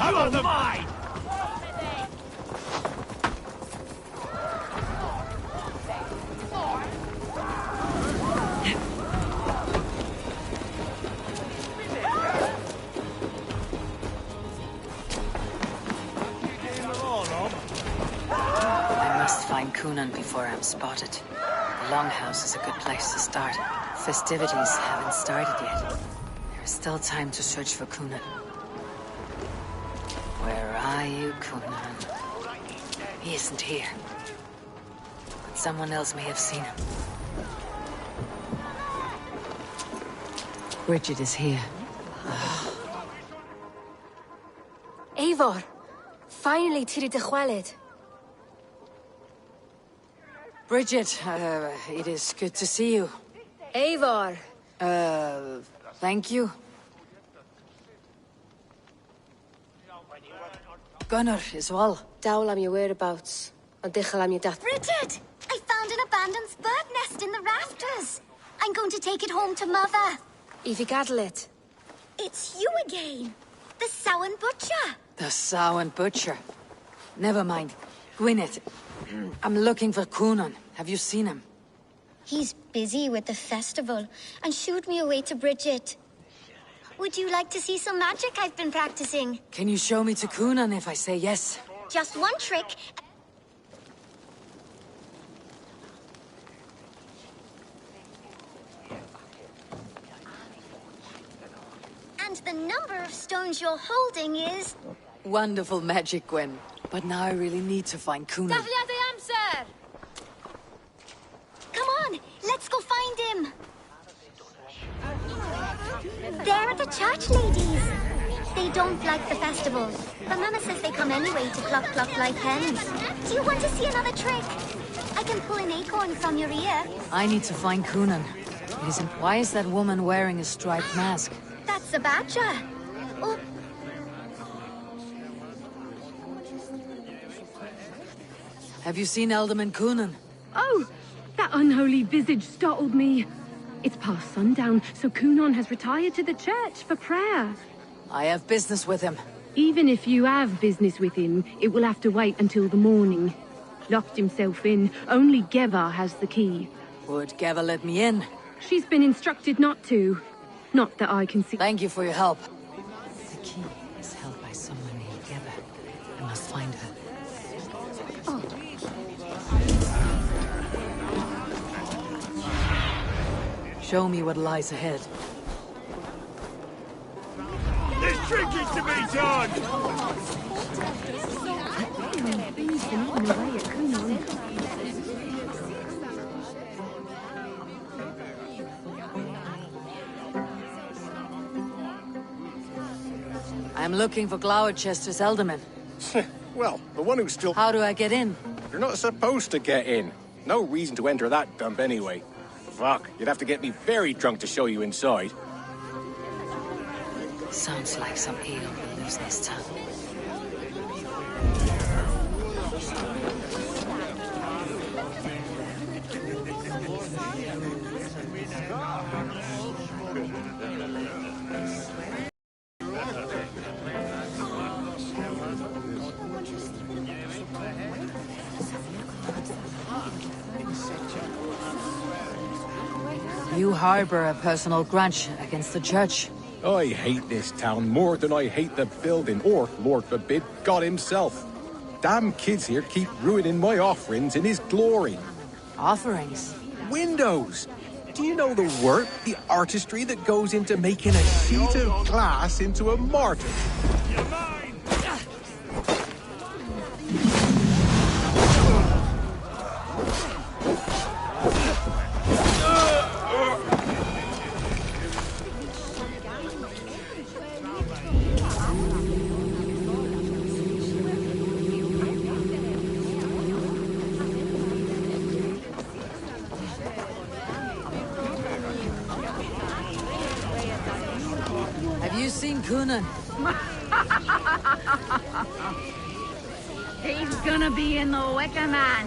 You are the mine! I must find Coonan before I'm spotted. The Longhouse is a good place to start. Festivities haven't started yet. There is still time to search for Coonan. Where are you, Coonan? He isn't here. But someone else may have seen him. Bridget is here. Eivor, finally tiri de chwaled. Bridget, it is good to see you. Eivor. Thank you. Gunnar as well. Dawl am your whereabouts. And dichel am your death. Bridget! I found an abandoned bird nest in the rafters. I'm going to take it home to Mother. If you gaddle it. It's you again. The Samhain Butcher. The Samhain Butcher. Never mind. Gwyneth, I'm looking for Coonan. Have you seen him? He's busy with the festival and shooed me away to Bridget. Would you like to see some magic I've been practicing? Can you show me to Coonan if I say yes? Just one trick. And the number of stones you're holding is... Wonderful magic, Gwen. But now I really need to find Coonan. Daflia de Amser! Come on, let's go find him. They're at the church, ladies. They don't like the festival, but Mama says they come anyway to cluck cluck like hens. Do you want to see another trick? I can pull an acorn from your ear. I need to find Coonan. Why is that woman wearing a striped mask? That's a badger. Oh. Have you seen Alderman Coonan? Oh, that unholy visage startled me. It's past sundown, so Coonan has retired to the church for prayer. I have business with him. Even if you have business with him, it will have to wait until the morning. Locked himself in. Only Geva has the key. Would Geva let me in? She's been instructed not to. Not that I can see. Thank you for your help. The key is held by someone named Geva. I must find her. Oh. Show me what lies ahead. There's drinking to be done! I'm looking for Gloucester's Alderman. Well, the one who's still... How do I get in? You're not supposed to get in. No reason to enter that dump anyway. Fuck, you'd have to get me very drunk to show you inside. Sounds like some ale will lose this tongue. You harbor a personal grudge against the church. I hate this town more than I hate the building, or, Lord forbid, God himself. Damn kids here keep ruining my offerings in his glory. Offerings? Windows! Do you know the work, the artistry that goes into making a sheet of glass into a martyr? Seen Coonan. He's gonna be in the Wicker Man.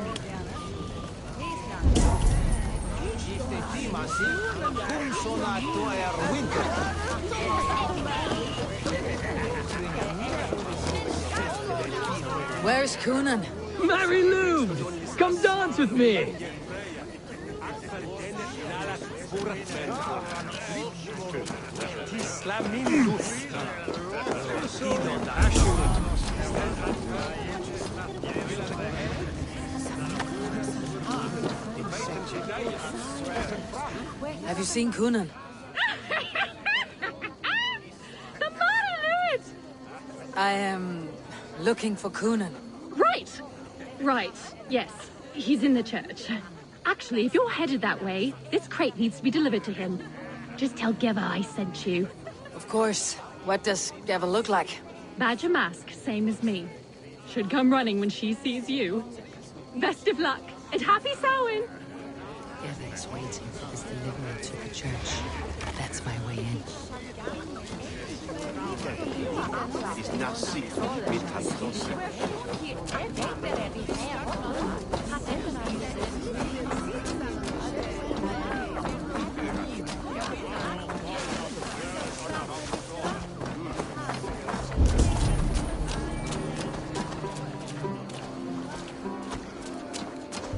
Where's Coonan? Mary Lou! Come dance with me! Have you seen Coonan? I am looking for Coonan. Right. Right. Yes. He's in the church. Actually, if you're headed that way, this crate needs to be delivered to him. Just tell Geva I sent you. Of course. What does Geva look like? Badger mask, same as me. Should come running when she sees you. Best of luck, and happy Samhain! Geva is waiting for this delivery to the church. That's my way in.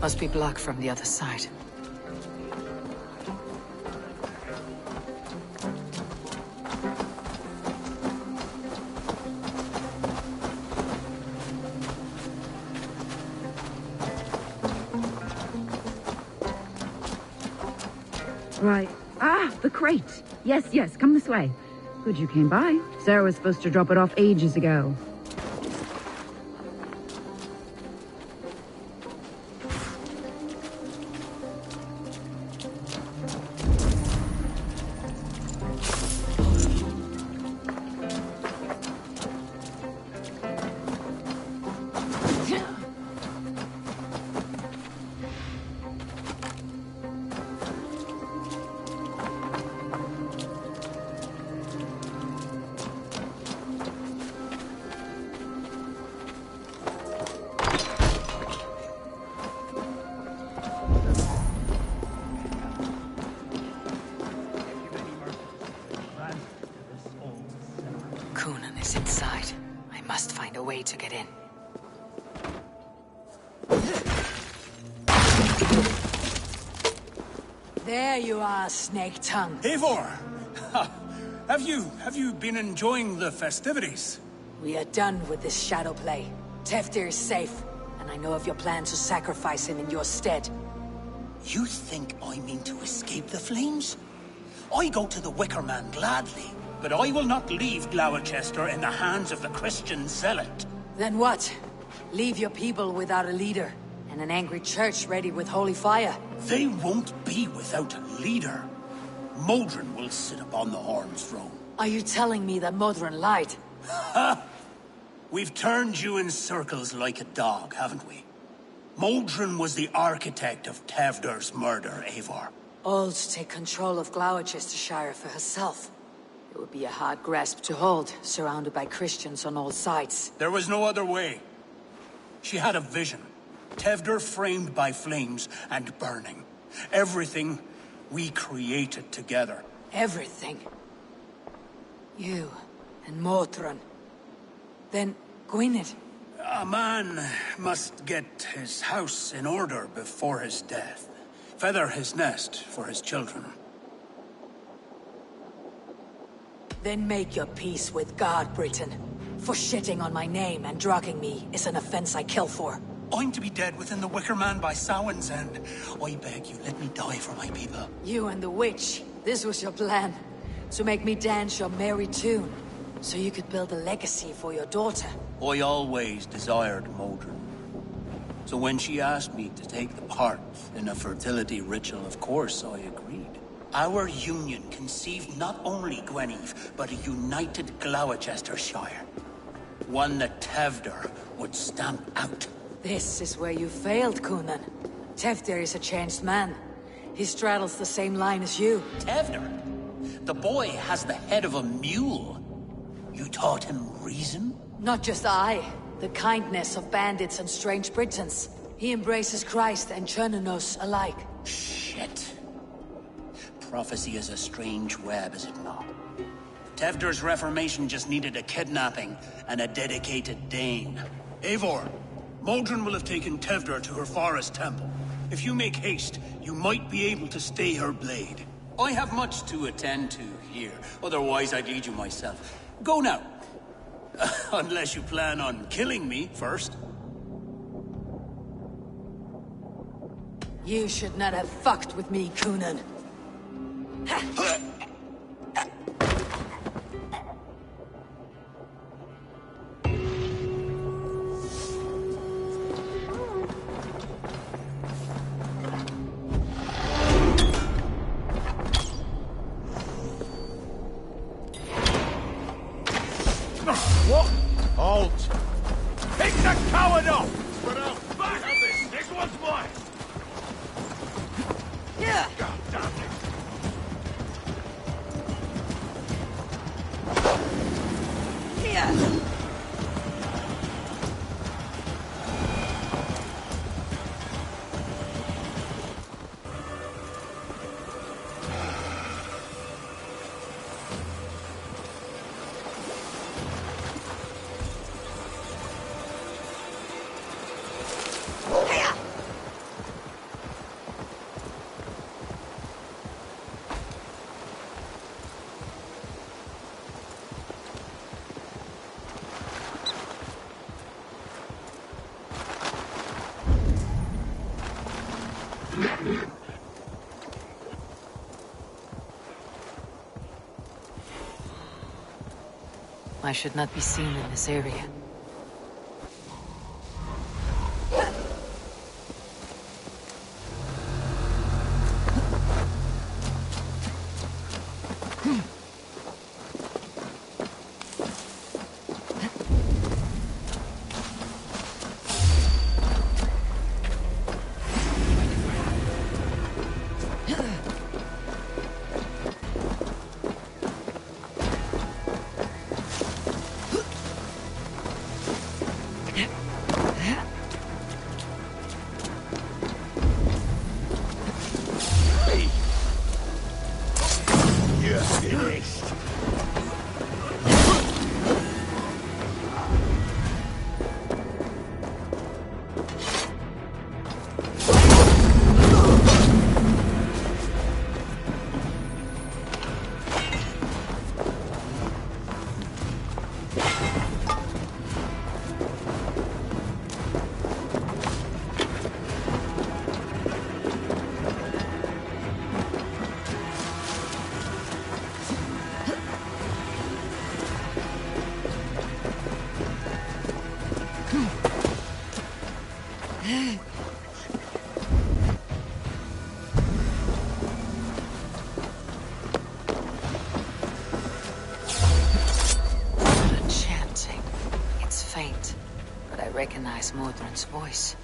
Must be blocked from the other side. Right. Ah, the crate. Yes, yes, come this way. Good you came by. Sarah was supposed to drop it off ages ago. Coonan is inside. I must find a way to get in. There you are, Snake Tongue. Eivor! Have you been enjoying the festivities? We are done with this shadow play. Teftir is safe, and I know of your plan to sacrifice him in your stead. You think I mean to escape the flames? I go to the Wicker Man gladly, but I will not leave Gloucester in the hands of the Christian zealot. Then what? Leave your people without a leader, and an angry church ready with holy fire? They won't be without a leader. Modron will sit upon the Horn's throne. Are you telling me that Modron lied? Ha! We've turned you in circles like a dog, haven't we? Modron was the architect of Tevder's murder, Eivor. All to take control of Gloucestershire for herself. It would be a hard grasp to hold, surrounded by Christians on all sides. There was no other way. She had a vision. Tevder framed by flames and burning. Everything we created together. Everything? You and Modron. Then Gwynedd. A man must get his house in order before his death. Feather his nest for his children. Then make your peace with God, Britain. For shitting on my name and drugging me is an offense I kill for. I'm to be dead within the Wicker Man by Samhain's end. I beg you, let me die for my people. You and the witch. This was your plan. To make me dance your merry tune. So you could build a legacy for your daughter. I always desired Modron. So when she asked me to take the part in a fertility ritual, of course I agreed. Our union conceived not only Gweneve, but a united Gloucestershire. One that Tevder would stamp out. This is where you failed, Coonan. Tevder is a changed man. He straddles the same line as you. Tevder? The boy has the head of a mule. You taught him reason? Not just I. The kindness of bandits and strange Britons. He embraces Christ and Chernonos alike. Shit. Prophecy is a strange web, is it not? Tevder's reformation just needed a kidnapping and a dedicated Dane. Eivor, Modron will have taken Tevdr to her forest temple. If you make haste, you might be able to stay her blade. I have much to attend to here, otherwise I'd lead you myself. Go now. Unless you plan on killing me first. You should not have fucked with me, Coonan. What? Halt! Pick the coward up! But I'll back up this! This one's mine! Yeah! God damn it! Yeah! I should not be seen in this area. Recognize Modron's voice.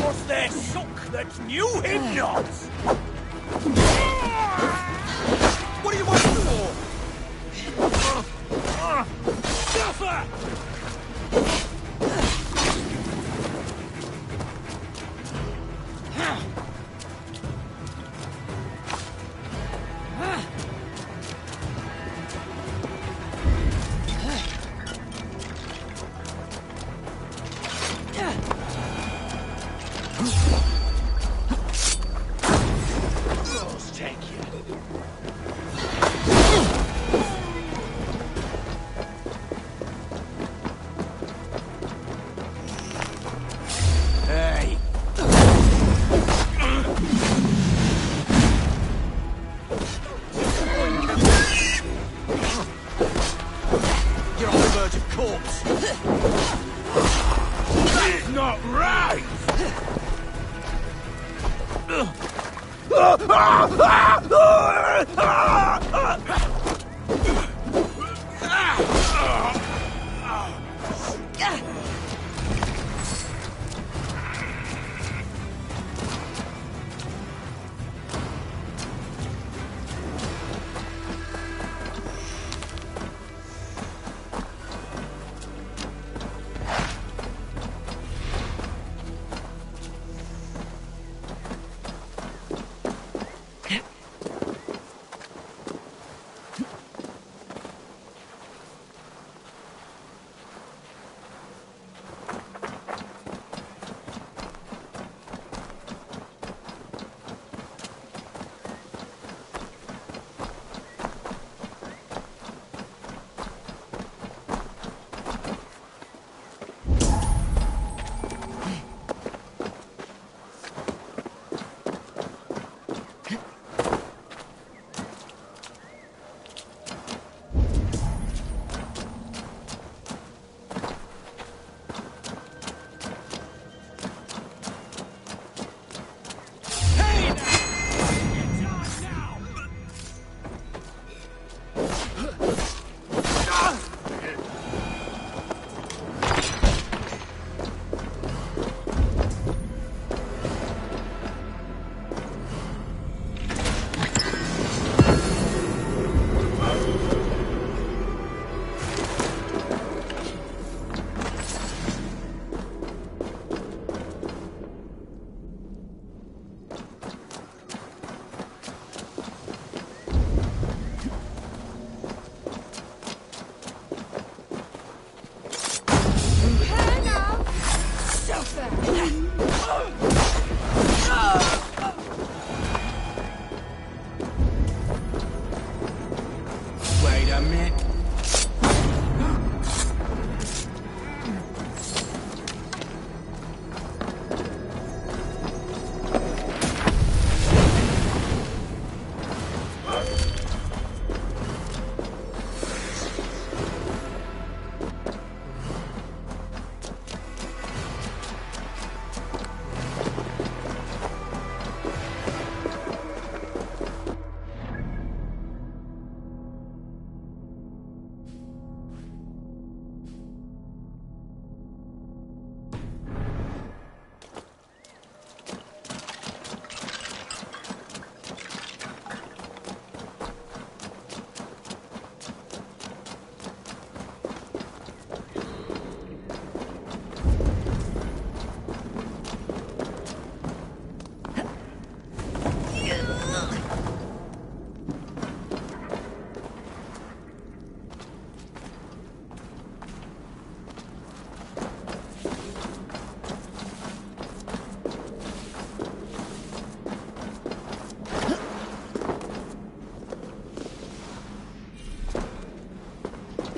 Was there suck that knew him not? What are you waiting for? Suffer!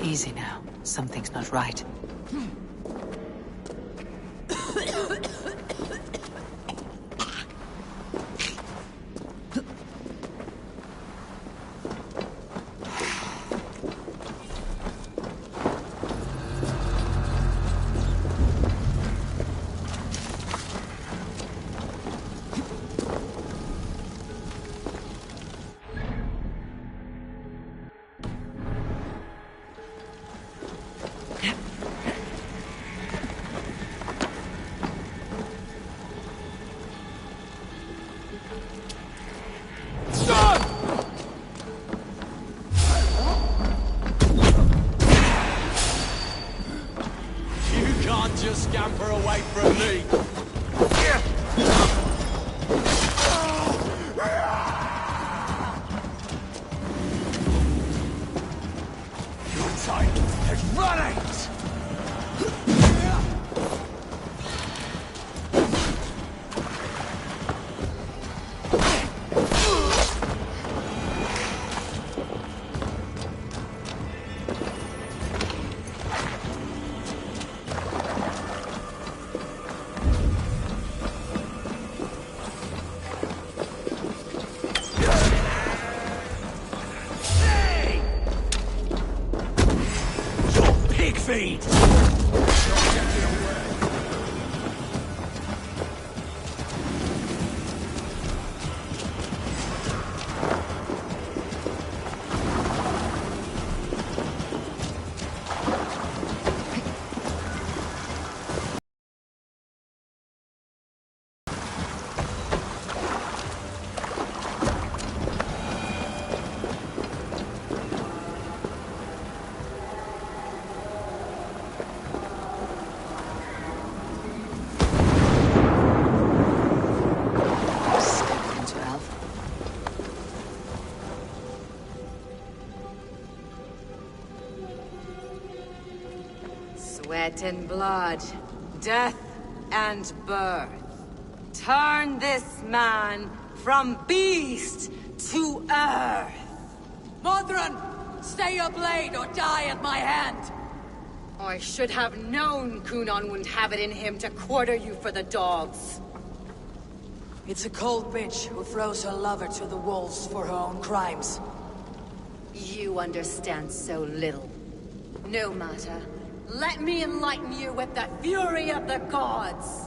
Easy now. Something's not right. bleed. Sweat and blood, death and birth. Turn this man from beast to earth. Modron, stay your blade or die at my hand. I should have known Kunan wouldn't have it in him to quarter you for the dogs. It's a cold bitch who throws her lover to the wolves for her own crimes. You understand so little. No matter. Let me enlighten you with the fury of the gods!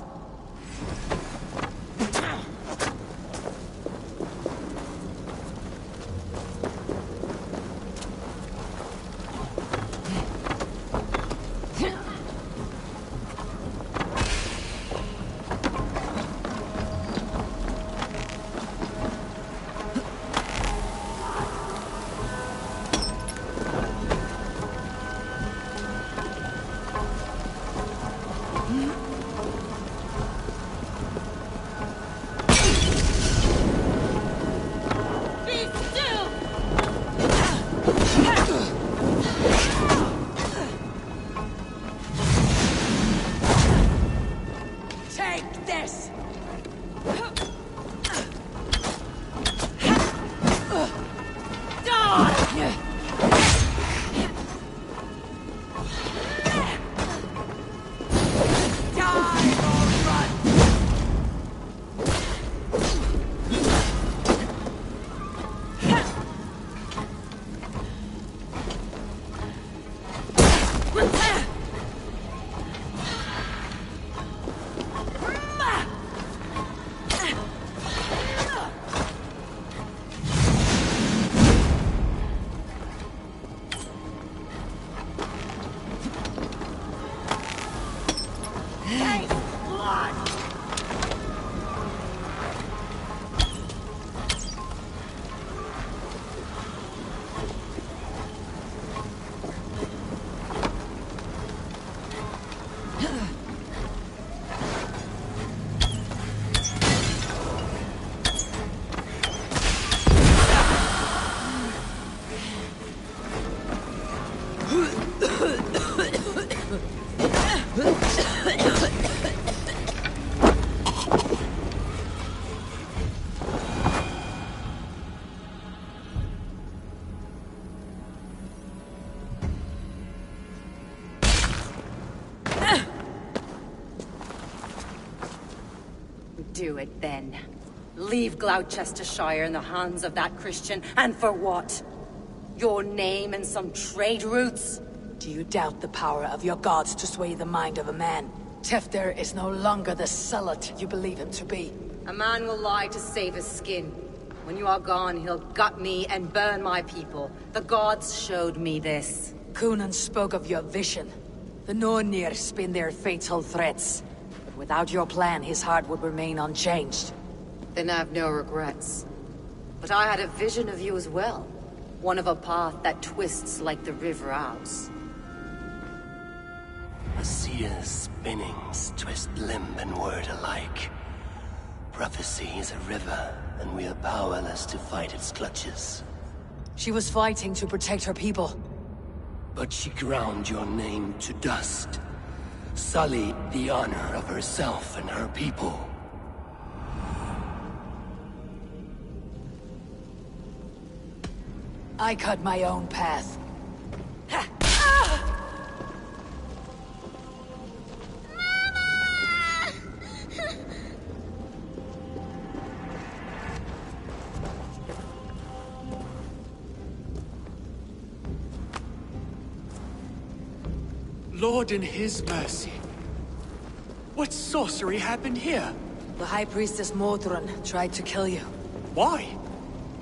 Do it then. Leave Gloucestershire in the hands of that Christian, and for what? Your name and some trade routes? Do you doubt the power of your gods to sway the mind of a man? Tefter is no longer the zealot you believe him to be. A man will lie to save his skin. When you are gone, he'll gut me and burn my people. The gods showed me this. Kunan spoke of your vision. The Nornir spin their fatal threats. But without your plan, his heart would remain unchanged. Then I have no regrets. But I had a vision of you as well. One of a path that twists like the river Ouse. A seer's spinnings twist limb and word alike. Prophecy is a river, and we are powerless to fight its clutches. She was fighting to protect her people. But she ground your name to dust. Sullied the honor of herself and her people. I cut my own path. Lord in his mercy. What sorcery happened here? The High Priestess Modron tried to kill you. Why?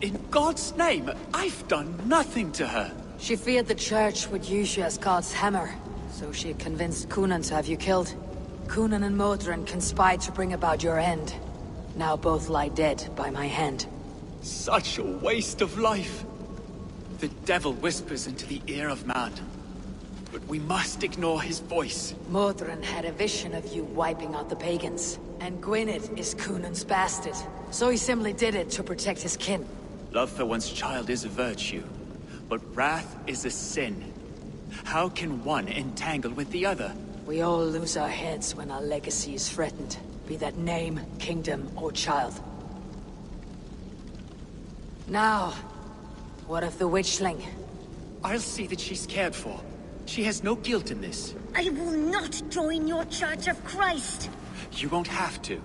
In God's name, I've done nothing to her. She feared the Church would use you as God's hammer, so she convinced Coonan to have you killed. Coonan and Modron conspired to bring about your end. Now both lie dead by my hand. Such a waste of life. The devil whispers into the ear of man, but we must ignore his voice. Modron had a vision of you wiping out the pagans, and Gwynedd is Coonan's bastard, so he simply did it to protect his kin. Love for one's child is a virtue, but wrath is a sin. How can one entangle with the other? We all lose our heads when our legacy is threatened, be that name, kingdom, or child. Now, what of the witchling? I'll see that she's cared for. She has no guilt in this. I will not join your Church of Christ. You won't have to.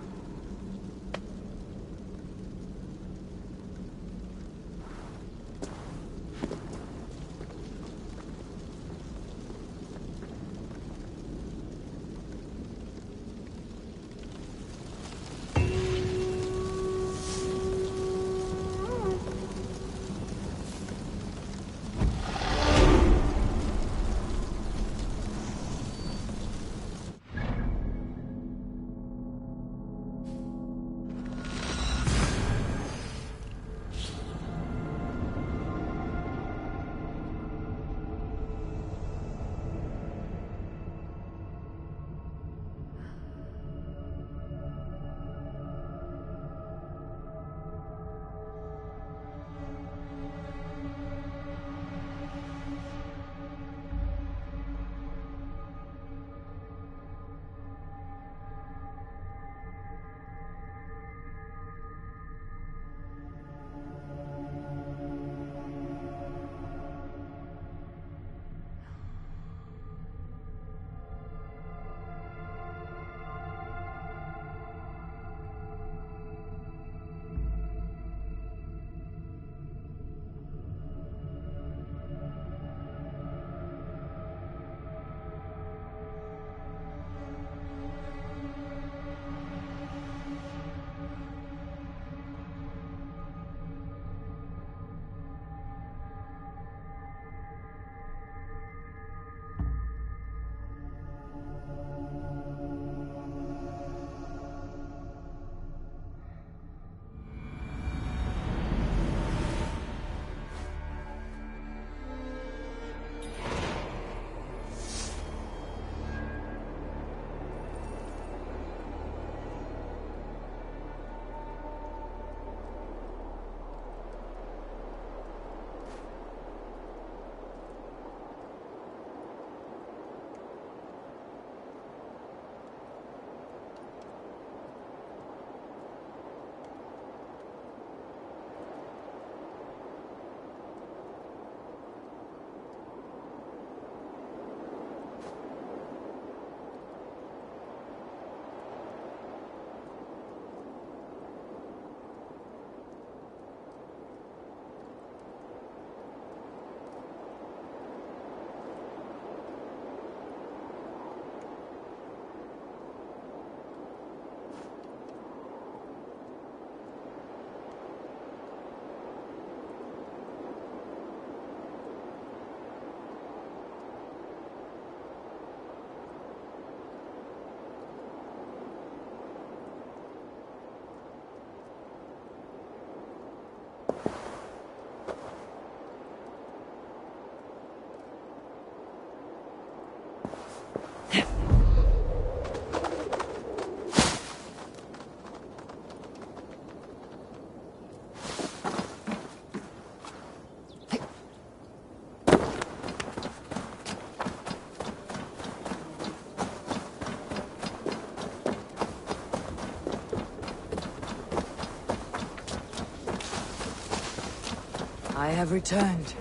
I have returned.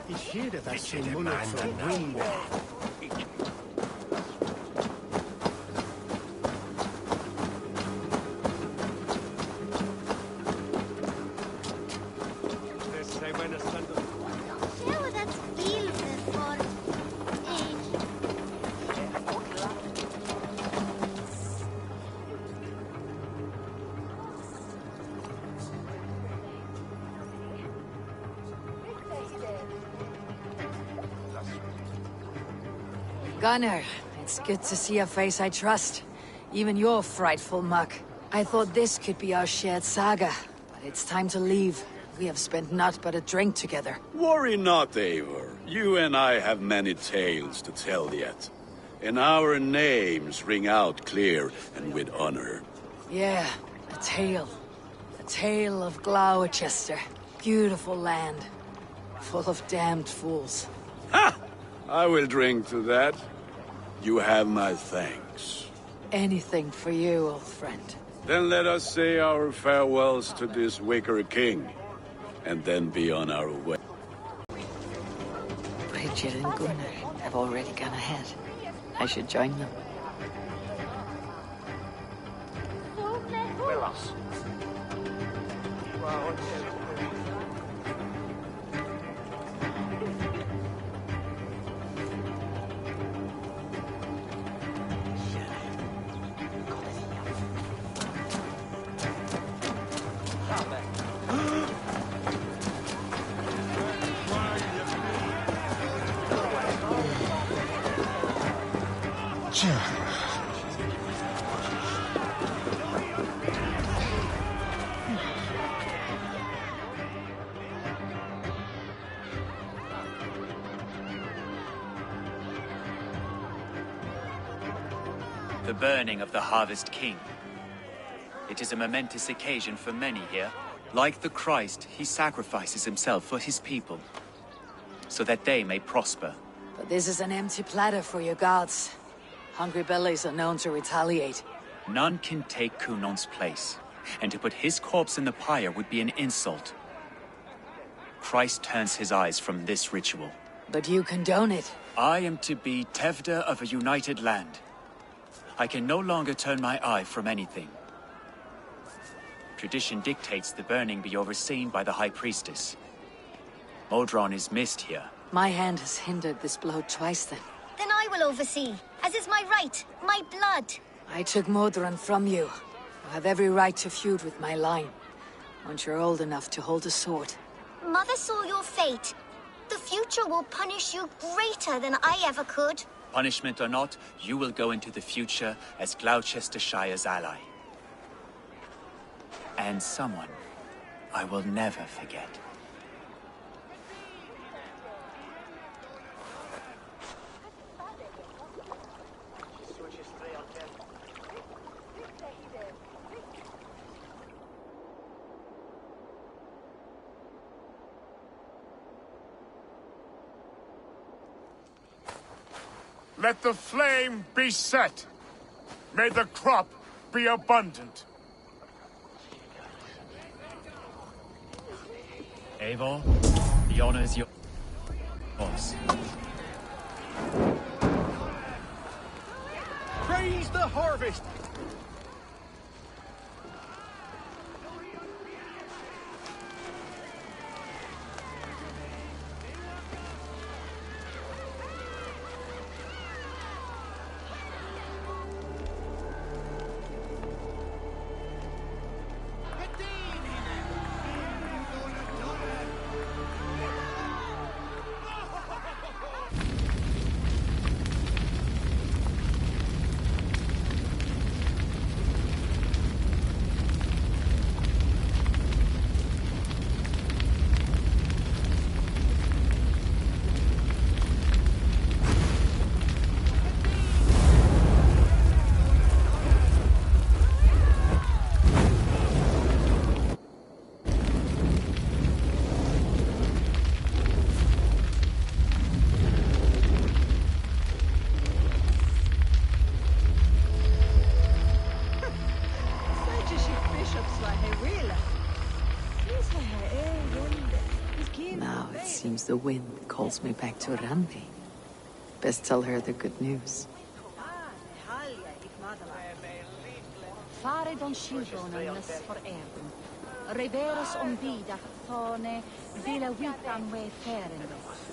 Ich heerde that same monarch from Wingwall. Gunnar, it's good to see a face I trust. Even your frightful muck. I thought this could be our shared saga, but it's time to leave. We have spent naught but a drink together. Worry not, Eivor. You and I have many tales to tell yet. And our names ring out clear and with honor. Yeah, a tale. A tale of Gloucester. Beautiful land. Full of damned fools. Ha! I will drink to that. You have my thanks. Anything for you, old friend. Then let us say our farewells to this wicker king. And then be on our way. Bridget and Gunnar have already gone ahead. I should join them. The burning of the Harvest King. It is a momentous occasion for many here. Like the Christ, he sacrifices himself for his people, so that they may prosper. But this is an empty platter for your gods. Hungry bellies are known to retaliate. None can take Kunon's place, and to put his corpse in the pyre would be an insult. Christ turns his eyes from this ritual. But you condone it. I am to be Tevda of a united land. I can no longer turn my eye from anything. Tradition dictates the burning be overseen by the High Priestess. Modron is missed here. My hand has hindered this blow twice then. Then I will oversee, as is my right, my blood. I took Modron from you. You have every right to feud with my line. Once you're old enough to hold a sword. Mother saw your fate. The future will punish you greater than I ever could. Punishment or not, you will go into the future as Gloucestershire's ally. And someone I will never forget. Let the flame be set. May the crop be abundant. Eivor, the honor is yours. Praise the harvest! Now it seems the wind calls me back to Randi. Best tell her the good news. Fare don Shilbonen for Erden. Reverus bida thorne, villa witan we ferende.